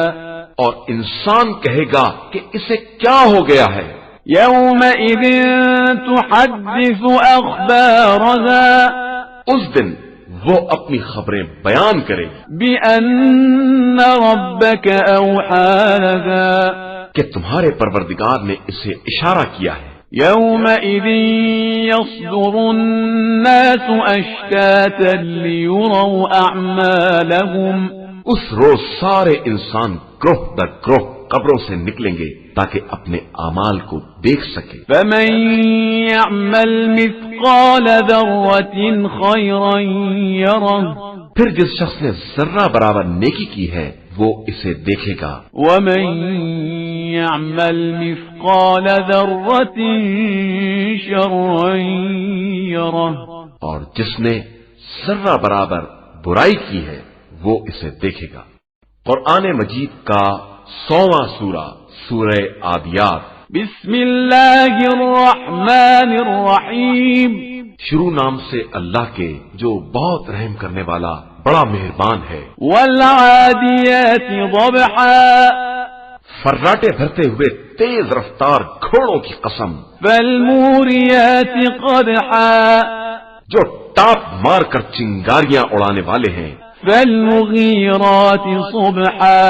Speaker 1: اور انسان کہے گا کہ اسے کیا ہو گیا ہے۔
Speaker 2: يومئذ تحدث أخبارها،
Speaker 1: اس دن وہ اپنی خبریں بیان کرے گی
Speaker 2: بأن ربك أوحى لها،
Speaker 1: کہ تمہارے پروردگار نے اسے اشارہ کیا ہے۔
Speaker 2: يومئذ يصدر الناس أشتاتا ليروا أعمالهم،
Speaker 1: اس روز سارے انسان گروہ در گروہ قبروں سے نکلیں گے تاکہ اپنے اعمال کو دیکھ سکے۔
Speaker 2: فمن يعمل مثقال ذرة خيرا يره،
Speaker 1: پھر جس شخص نے ذرہ برابر نیکی کی ہے وہ اسے دیکھے گا،
Speaker 2: ومن يعمل مثقال ذرة شرا يره،
Speaker 1: اور جس نے ذرہ برابر برائی کی ہے وہ اسے دیکھے گا۔ قرآن مجید کا 100واں سورہ، سورہ عادیات۔
Speaker 2: بسم اللہ الرحمن الرحیم۔
Speaker 1: شروع نام سے اللہ کے جو بہت رحم کرنے والا بڑا مہربان ہے۔
Speaker 2: والعادیات ضبحا،
Speaker 1: فراٹے بھرتے ہوئے تیز رفتار گھوڑوں کی قسم۔
Speaker 2: فالموریات قدحا،
Speaker 1: جو ٹاپ مار کر چنگاریاں اڑانے والے ہیں۔
Speaker 2: فالمغیرات صبحا،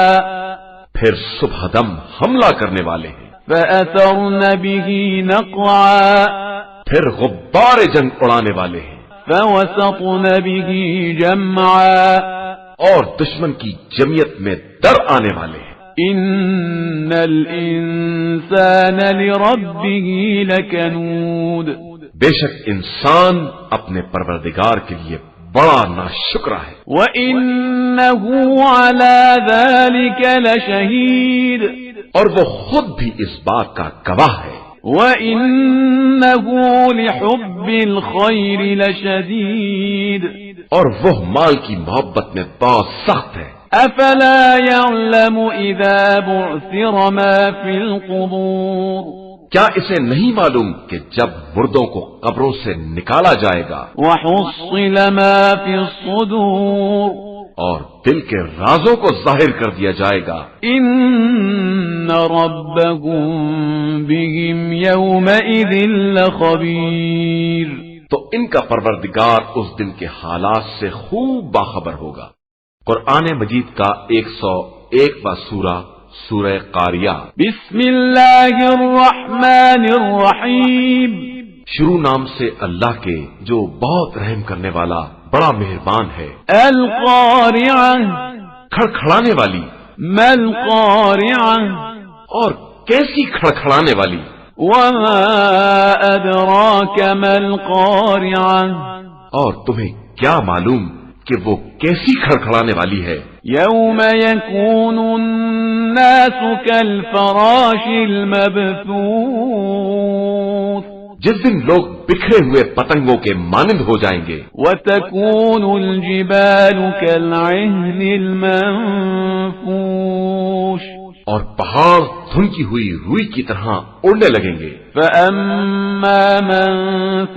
Speaker 1: پھر صبح دم حملہ کرنے والے ہیں۔
Speaker 2: فأثرن به نقعا،
Speaker 1: پھر غبار جنگ اڑانے والے ہیں۔
Speaker 2: فوسطن به جمعا،
Speaker 1: اور دشمن کی جمعیت میں در آنے والے ہیں۔
Speaker 2: ان الانسان لربه لکنود،
Speaker 1: بے شک انسان اپنے پروردگار کے لیے بڑا ناشکرا ہے۔
Speaker 2: وَإِنَّهُ عَلَى ذَلِكَ لَشَهِيدٌ،
Speaker 1: اور وہ خود بھی اس بات کا گواہ ہے۔
Speaker 2: وَإِنَّهُ لِحُبِّ الْخَيْرِ لَشَدِيدٌ،
Speaker 1: اور وہ مال کی محبت میں بہت سخت ہے۔
Speaker 2: أَفَلَا يَعْلَمُ إِذَا بُعْثِرَ مَا فِي الْقُبُورِ،
Speaker 1: کیا اسے نہیں معلوم کہ جب مردوں کو قبروں سے نکالا جائے گا،
Speaker 2: وَحُصِّلَ مَا فِي الصُّدُورِ،
Speaker 1: اور دل کے رازوں کو ظاہر کر دیا جائے گا۔
Speaker 2: ان ربهم بهم يومئذ لخبیر،
Speaker 1: تو ان کا پروردگار اس دن کے حالات سے خوب باخبر ہوگا۔ قرآن مجید کا 101واں سورہ، سورہ قاریہ۔
Speaker 2: بسم اللہ الرحمن الرحیم،
Speaker 1: شروع نام سے اللہ کے جو بہت رحم کرنے والا بڑا مہربان ہے۔
Speaker 2: القارعہ،
Speaker 1: کھڑکھڑانے والی،
Speaker 2: ما القارعہ،
Speaker 1: اور کیسی کھڑکھڑانے والی۔
Speaker 2: وما ادراک ما القارعہ،
Speaker 1: اور تمہیں کیا معلوم کہ وہ کیسی کھڑکھڑانے والی ہے۔
Speaker 2: یوم یکون الناس کالفراش المبثوث،
Speaker 1: جس دن لوگ بکھرے ہوئے پتنگوں کے مانند ہو جائیں گے۔
Speaker 2: وتكون الجبال كالعهن المنفوش،
Speaker 1: اور پہاڑ دھنکی ہوئی روئی کی طرح اڑنے لگیں گے۔
Speaker 2: فأما من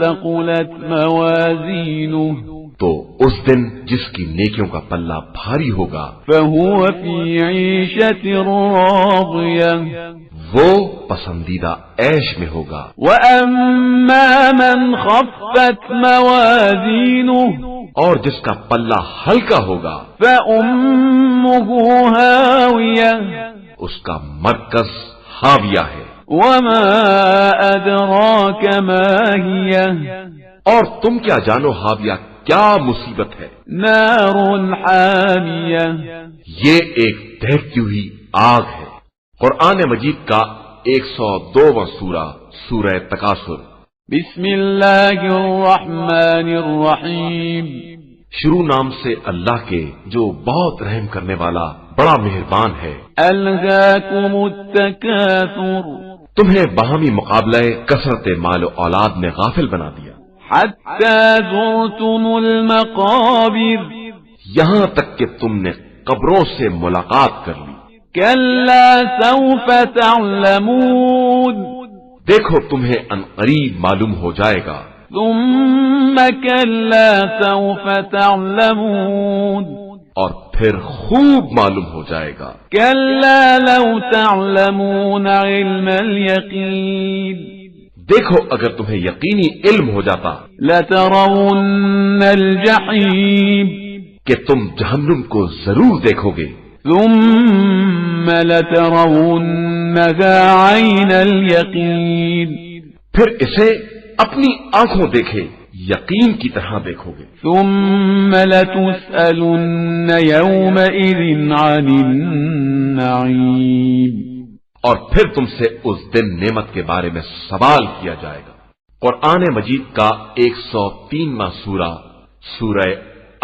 Speaker 2: ثقلت موازینه،
Speaker 1: تو اس دن جس کی نیکیوں کا پلہ بھاری ہوگا،
Speaker 2: فهو في عيشة راضية،
Speaker 1: وہ پسندیدہ عیش میں ہوگا۔
Speaker 2: وأما من خفت موازینه،
Speaker 1: اور جس کا پلہ ہلکا ہوگا،
Speaker 2: فأمه هاوية،
Speaker 1: اس کا مرکز حاویہ ہے۔
Speaker 2: وما أدراك ما هي،
Speaker 1: اور تم کیا جانو حاویہ کیا مصیبت ہے۔
Speaker 2: نار حامیہ،
Speaker 1: یہ ایک دہتی ہوئی آگ ہے۔ قرآن مجید کا 102واں سورہ، سورہ تکاثر۔
Speaker 2: بسم اللہ الرحمن الرحیم،
Speaker 1: شروع نام سے اللہ کے جو بہت رحم کرنے والا بڑا مہربان ہے۔
Speaker 2: الہاکم التکاثر،
Speaker 1: تمہیں باہمی مقابلہ کثرت مال و اولاد نے غافل بنا دیا،
Speaker 2: حتی زرتم المقابر،
Speaker 1: یہاں تک کہ تم نے قبروں سے ملاقات کر لی۔
Speaker 2: کلا سوف تعلمون،
Speaker 1: دیکھو تمہیں عنقریب معلوم ہو جائے گا۔
Speaker 2: ثم کلا سوف تعلمون،
Speaker 1: اور پھر خوب معلوم ہو جائے گا۔
Speaker 2: کلا لو تعلمون علم الیقین،
Speaker 1: دیکھو اگر تمہیں یقینی علم ہو جاتا
Speaker 2: لترون الجحیم،
Speaker 1: کہ تم جہنم کو ضرور دیکھو گے۔
Speaker 2: ثم لترونها عین الیقین،
Speaker 1: پھر اسے اپنی آنکھوں دیکھے یقین کی طرح دیکھو گے۔
Speaker 2: ثم لتسألن یومئذ عن النعیم،
Speaker 1: اور پھر تم سے اس دن نعمت کے بارے میں سوال کیا جائے گا۔ قرآن مجید کا 103واں سورہ، سورہ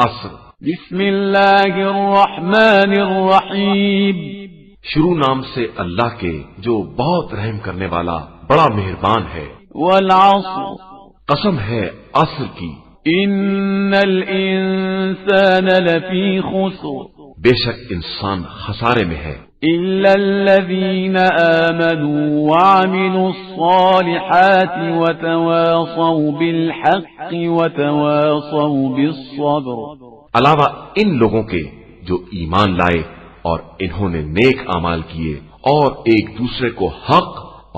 Speaker 1: عصر۔
Speaker 2: بسم اللہ الرحمن الرحیم،
Speaker 1: شروع نام سے اللہ کے جو بہت رحم کرنے والا بڑا مہربان ہے۔
Speaker 2: والعصر،
Speaker 1: قسم ہے عصر کی،
Speaker 2: ان الانسان لفی خسر،
Speaker 1: بے شک انسان خسارے میں ہے،
Speaker 2: الا الذین آمنوا وعملوا الصالحات وتواصوا بالحق وتواصوا بالصبر،
Speaker 1: علاوہ ان لوگوں کے جو ایمان لائے اور انہوں نے نیک اعمال کیے اور ایک دوسرے کو حق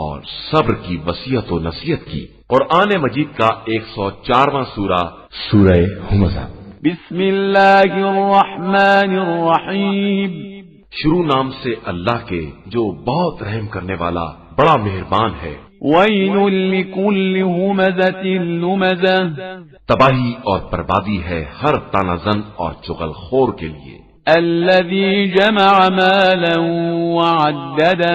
Speaker 1: اور صبر کی وصیت و نصیحت کی۔ قرآن مجید کا 104واں سورہ، سورہ ہمزہ۔
Speaker 2: بسم اللہ الرحمن الرحیم،
Speaker 1: شروع نام سے اللہ کے جو بہت رحم کرنے والا بڑا مہربان ہے۔
Speaker 2: ویل لکل ہمزۃ لمزہ،
Speaker 1: تباہی اور بربادی ہے ہر تانا زن اور چغل خور کے لیے۔
Speaker 2: الذی جمع مالا وعددہ،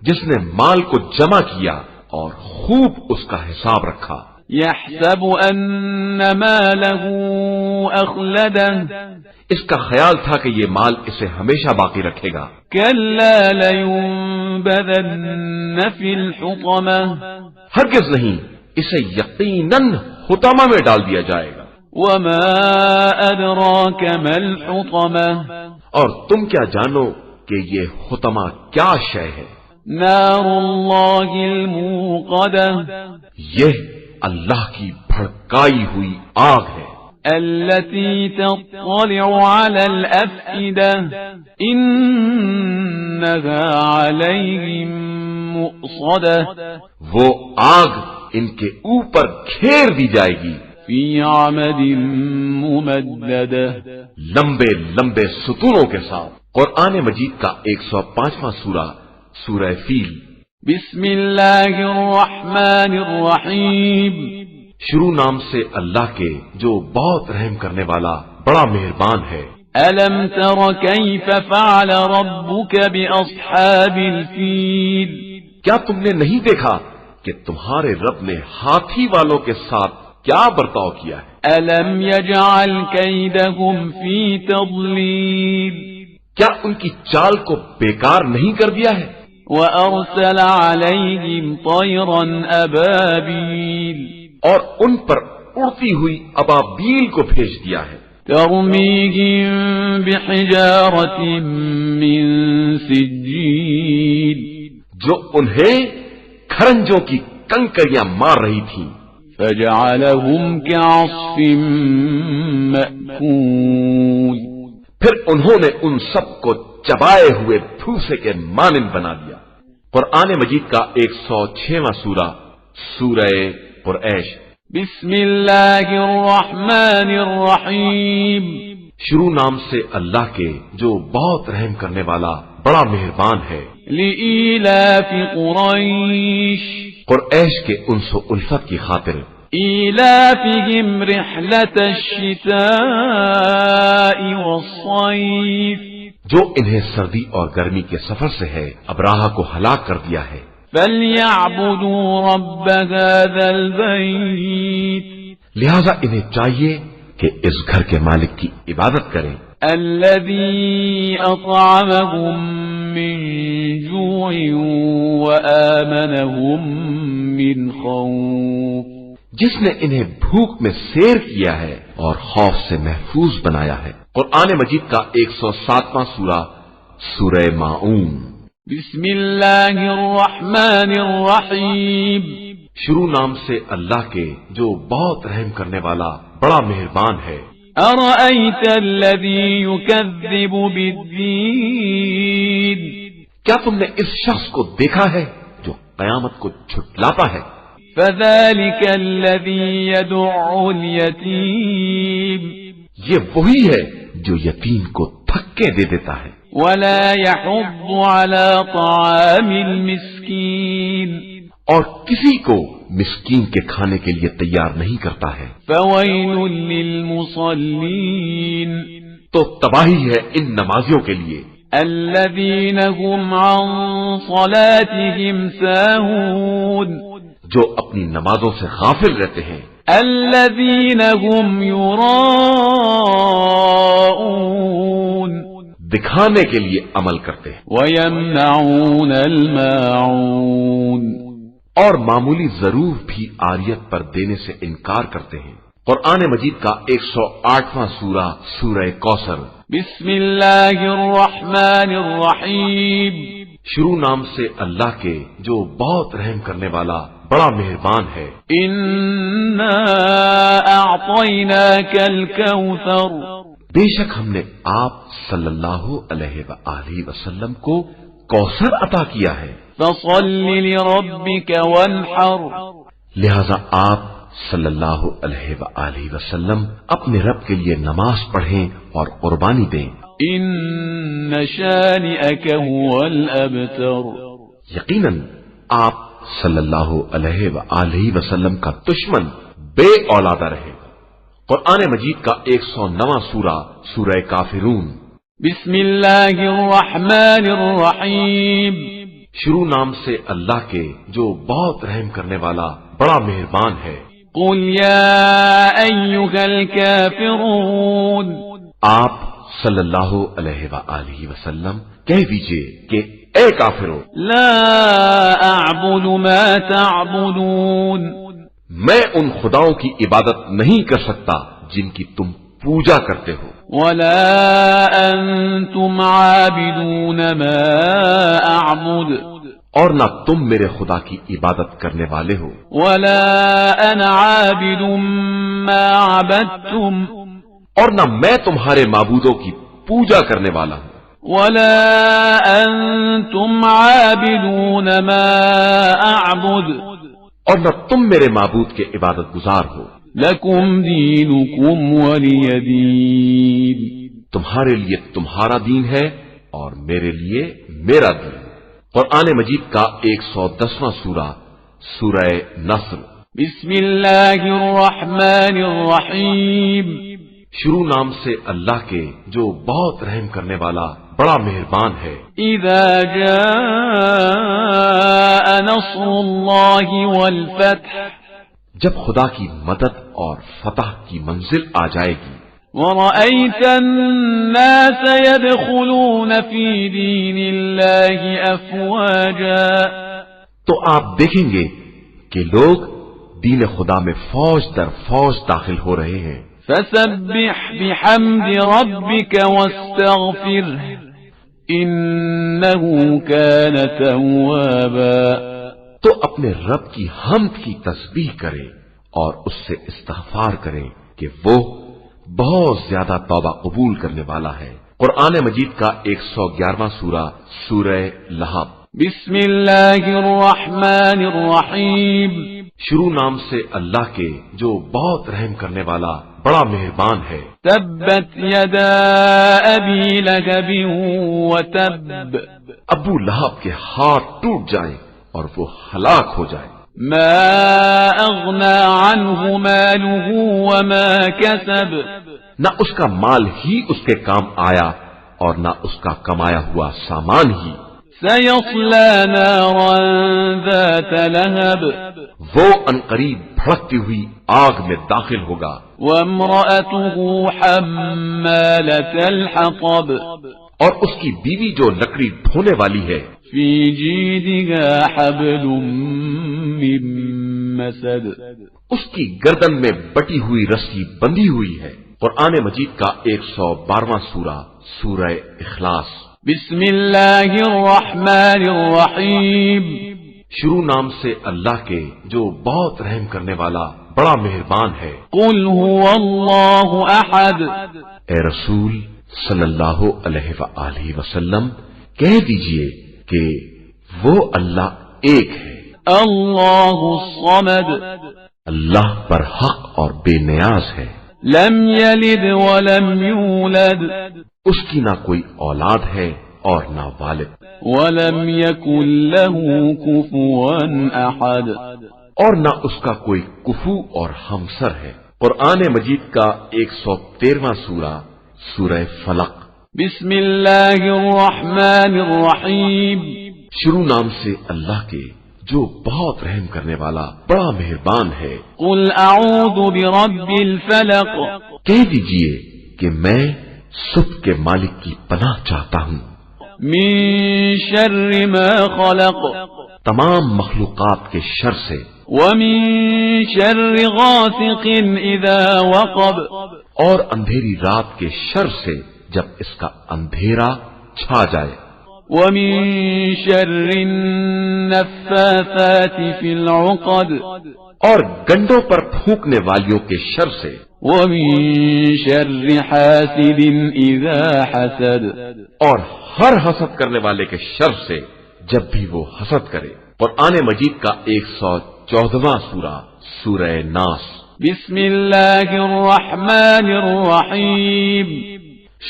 Speaker 1: جس نے مال کو جمع کیا اور خوب اس کا حساب رکھا۔
Speaker 2: یحسب ان مالہ اخلدہ،
Speaker 1: اس کا خیال تھا کہ یہ مال اسے ہمیشہ باقی رکھے گا۔
Speaker 2: کلا لینبذن فی الحطمہ،
Speaker 1: ہرگز نہیں، اسے یقیناً حطمہ میں ڈال دیا جائے گا۔
Speaker 2: وما ادراک ما الحطمہ،
Speaker 1: اور تم کیا جانو کہ یہ حطمہ کیا شے ہے؟
Speaker 2: نار اللہ الموقدہ،
Speaker 1: یہ اللہ کی بھڑکائی ہوئی آگ ہے۔
Speaker 2: التي تطلع على الأفئدة إنها عليهم مؤصدة
Speaker 1: وہ آگ ان کے اوپر گھیر دی جائے گی
Speaker 2: في عمد ممددة
Speaker 1: لمبے لمبے ستونوں کے ساتھ۔ قرآن مجید کا 105واں سورہ سورہ فیل۔
Speaker 2: بسم الله الرحمن الرحيم
Speaker 1: شروع نام سے اللہ کے جو بہت رحم کرنے والا بڑا مہربان ہے۔
Speaker 2: ألم تر كيف فعل ربك بأصحاب الفيل
Speaker 1: کیا تم نے نہیں دیکھا کہ تمہارے رب نے ہاتھی والوں کے ساتھ کیا برتاؤ کیا ہے؟
Speaker 2: ألم يجعل كيدهم في تضليل
Speaker 1: کیا ان کی چال کو بیکار نہیں کر دیا ہے؟
Speaker 2: وأرسل عليهم طيرا أبابيل
Speaker 1: اور ان پر اڑتی ہوئی ابابیل کو بھیج دیا ہے۔
Speaker 2: ترميهم بحجارة من سجيل
Speaker 1: جو انہیں کھرنجوں کی کنکریاں مار رہی تھیں،
Speaker 2: فجعلهم كعصف مأكول
Speaker 1: پھر انہوں نے ان سب کو چبائے ہوئے بھوسے کے مانند بنا دیا۔ قرآن مجید کا 106واں سورہ سورہ قریش۔
Speaker 2: بسم الله الرحمن الرحيم
Speaker 1: شروع نام سے اللہ کے جو بہت رحم کرنے والا بڑا مہربان ہے۔
Speaker 2: لإيلاف قريش
Speaker 1: قریش کے انس و الفت کی خاطر،
Speaker 2: إيلافهم رحلة الشتاء والصيف
Speaker 1: جو انہیں سردی اور گرمی کے سفر سے ہے ابراہ کو ہلاک کر دیا ہے۔
Speaker 2: فليعبدوا رب هذا البيت
Speaker 1: لہذا انہیں چاہیے کہ اس گھر کے مالک کی عبادت کریں،
Speaker 2: الذي أطعمهم من جوع وآمنهم من خوف
Speaker 1: جس نے انہیں بھوک میں سیر کیا ہے اور خوف سے محفوظ بنایا ہے۔ قرآن مجید کا 107واں سورہ سورہ ماعون۔
Speaker 2: بسم الله الرحمن الرحيم
Speaker 1: شروع نام سے اللہ کے جو بہت رحم کرنے والا بڑا مہربان ہے۔
Speaker 2: أرأيت الذي يكذب بالدين
Speaker 1: کیا تم نے اس شخص کو دیکھا ہے جو قیامت کو جھٹلاتا ہے؟
Speaker 2: فذلك الذي يدع اليتيم
Speaker 1: یہ وہی ہے جو یتیم کو دھکے دے دیتا ہے،
Speaker 2: ولا يحض على طعام المسكين
Speaker 1: اور کسی کو مسکین کے کھانے کے لیے تیار نہیں کرتا ہے۔
Speaker 2: فويل للمصلين
Speaker 1: تو تباہی ہے ان نمازیوں کے لیے
Speaker 2: الذين هم عن صلاتهم ساهون
Speaker 1: جو اپنی نمازوں سے غافل رہتے ہیں،
Speaker 2: الذين هم يراءون
Speaker 1: دکھانے کے لیے عمل کرتے ہیں
Speaker 2: ويمنعون الماعون
Speaker 1: اور معمولی ضرور بھی عاریت پر دینے سے انکار کرتے ہیں۔ قرآن مجید کا 108واں سورہ سورہ کوثر۔
Speaker 2: بسم الله الرحمن الرحيم
Speaker 1: شروع نام سے اللہ کے جو بہت رحم کرنے والا بڑا مہربان ہے۔
Speaker 2: إنا أعطيناك الكوثر
Speaker 1: بے شک ہم نے آپ صلی اللہ علیہ وآلہ وسلم کو کوثر عطا کیا ہے،
Speaker 2: فصل لربك وانحر
Speaker 1: لہذا آپ صلی اللہ علیہ وآلہ وسلم اپنے رب کے لیے نماز پڑھیں اور قربانی دیں،
Speaker 2: إن شانئك هو الأبتر
Speaker 1: یقیناً آپ صلی اللہ علیہ وآلہ وسلم کا دشمن بے اولادہ رہے گا۔ قرآن مجید کا 109واں سورہ سورہ کافرون۔
Speaker 2: بسم الله الرحمن الرحيم
Speaker 1: شروع نام سے اللہ کے جو بہت رحم کرنے والا بڑا مہربان ہے۔
Speaker 2: قل يا أيها الكافرون
Speaker 1: آپ صلی اللہ علیہ وآلہ وسلم کہہ دیجئے کہ اے کافرو،
Speaker 2: لا أعبد ما تعبدون
Speaker 1: میں ان خداؤں کی عبادت نہیں کر سکتا جن کی تم پوجا کرتے ہو،
Speaker 2: ولا أنتم عابدون ما أعبد
Speaker 1: اور نہ تم میرے خدا کی عبادت کرنے والے ہو،
Speaker 2: ولا أنا عابد ما عبدتم
Speaker 1: اور نہ میں تمہارے معبودوں کی پوجا کرنے والا ہوں،
Speaker 2: ولا أنتم عابدون ما أعبد
Speaker 1: اور نہ تم میرے معبود کے عبادت گزار ہو،
Speaker 2: لكم دينكم ولي دين.
Speaker 1: تمہارے لیے تمہارا دین ہے اور میرے لیے میرا دین. قرآن مجید کا 110واں سورہ سورہ نصر.
Speaker 2: بسم الله الرحمن الرحيم.
Speaker 1: شروع نام سے اللہ کے جو بہت رحم کرنے والا بڑا مہربان ہے.
Speaker 2: إذا جاء نصر الله والفتح
Speaker 1: جب خدا کی مدد اور فتح کی منزل آ جائے گی،
Speaker 2: ورأيت الناس يدخلون في دين الله أفواجا
Speaker 1: تو آپ دیکھیں گے کہ لوگ دین خدا میں فوج در فوج داخل ہو رہے ہیں.
Speaker 2: فسبح بحمد ربك واستغفره إنه كان توابا.
Speaker 1: تو اپنے رب کی حمد کی تسبیح کریں اور اس سے استغفار کریں کہ وہ بہت زیادہ توبہ قبول کرنے والا ہے. قرآن مجید کا 111واں سورہ سورہ لہب.
Speaker 2: بسم الله الرحمن الرحيم.
Speaker 1: شروع نام سے اللہ کے جو بہت رحم کرنے والا بڑا مہربان ہے.
Speaker 2: تبت يدا أبي لهب وتب.
Speaker 1: ابو لہب کے ہاتھ ٹوٹ جائیں اور وہ ہلاک ہو جائے.
Speaker 2: ما أغنى عنه ماله وما كسب.
Speaker 1: نہ اس کا مال ہی اس کے کام آیا اور نہ اس کا کمایا ہوا سامان ہی.
Speaker 2: سيصلى نارا ذات لهب.
Speaker 1: وہ عنقریب بھڑکتی ہوئی آگ میں داخل ہوگا.
Speaker 2: وامرأته حمالة الحطب.
Speaker 1: اور اس کی بیوی جو لکڑی ڈھونے والی ہے،
Speaker 2: في جيدها حبل من مسد.
Speaker 1: اس کی گردن میں بٹی ہوئی رسی بندھی ہوئی ہے. قرآن مجید کا 112واں سورہ سورہ اخلاص.
Speaker 2: بسم الله الرحمن الرحيم.
Speaker 1: شروع نام سے اللہ کے جو بہت رحم کرنے والا بڑا مہربان ہے.
Speaker 2: قل هو الله أحد.
Speaker 1: اے رسول صلی اللہ علیہ وآلہ وسلم کہہ دیجئے کہ وہ اللہ ایک ہے.
Speaker 2: الله الصمد.
Speaker 1: اللہ پر حق اور بے نیاز ہے.
Speaker 2: لم يلد ولم يولد.
Speaker 1: اس کی نہ کوئی اولاد ہے اور نہ والد.
Speaker 2: ولم يكن له كفوا أحد.
Speaker 1: اور نہ اس کا کوئی کفو اور ہمسر ہے. قرآن مجید کا 113واں سورہ سورہ فلق.
Speaker 2: بسم الله الرحمن الرحيم.
Speaker 1: شروع نام سے اللہ کے جو بہت رحم کرنے والا بڑا مہربان ہے.
Speaker 2: قل اعوذ برب الفلق.
Speaker 1: کہہ دیجئے کہ میں صبح کے مالک کی پناہ چاہتا ہوں.
Speaker 2: من شر ما خلق.
Speaker 1: تمام مخلوقات کے شر سے.
Speaker 2: ومن شر غاسق اذا وقب.
Speaker 1: اور اندھیری رات کے شر سے جب اس کا اندھیرا چھا جائے.
Speaker 2: ومن شر النفاثات في العقد.
Speaker 1: اور گنڈوں پر پھونکنے والیوں کے شر سے.
Speaker 2: ومن شر حاسد اذا حسد.
Speaker 1: اور ہر حسد کرنے والے کے شر سے جب بھی وہ حسد کرے. قرآن مجید کا 114واں سورہ سورہ ناس.
Speaker 2: بسم الله الرحمن الرحيم.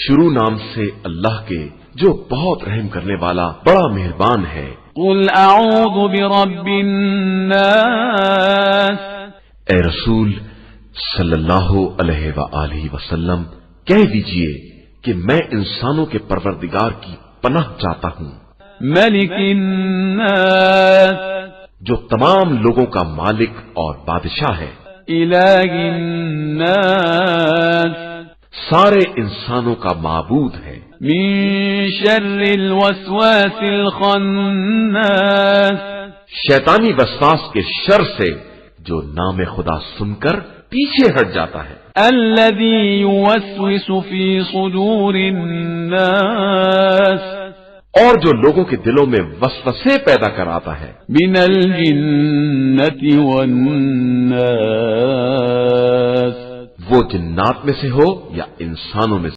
Speaker 1: شروع نام سے اللہ کے جو بہت رحم کرنے والا بڑا مہربان ہے.
Speaker 2: قل اعوذ برب الناس.
Speaker 1: اے رسول صلی اللہ علیہ وآلہ وسلم کہہ دیجئے کہ میں انسانوں کے پروردگار کی پناہ چاہتا ہوں.
Speaker 2: ملک الناس.
Speaker 1: جو تمام لوگوں کا مالک اور بادشاہ ہے.
Speaker 2: الہ الناس.
Speaker 1: سارے انسانوں کا معبود ہے.
Speaker 2: من شر الوسواس الخناس.
Speaker 1: شیطانی وسواس کے شر سے جو نام خدا سن کر پیچھے ہٹ جاتا ہے.
Speaker 2: الذي يوسوس في صدور الناس.
Speaker 1: اور جو لوگوں کے دلوں میں وسوسے پیدا کراتا ہے
Speaker 2: من الجنة والناس،
Speaker 1: وہ جنات میں سے ہو یا انسانوں میں سے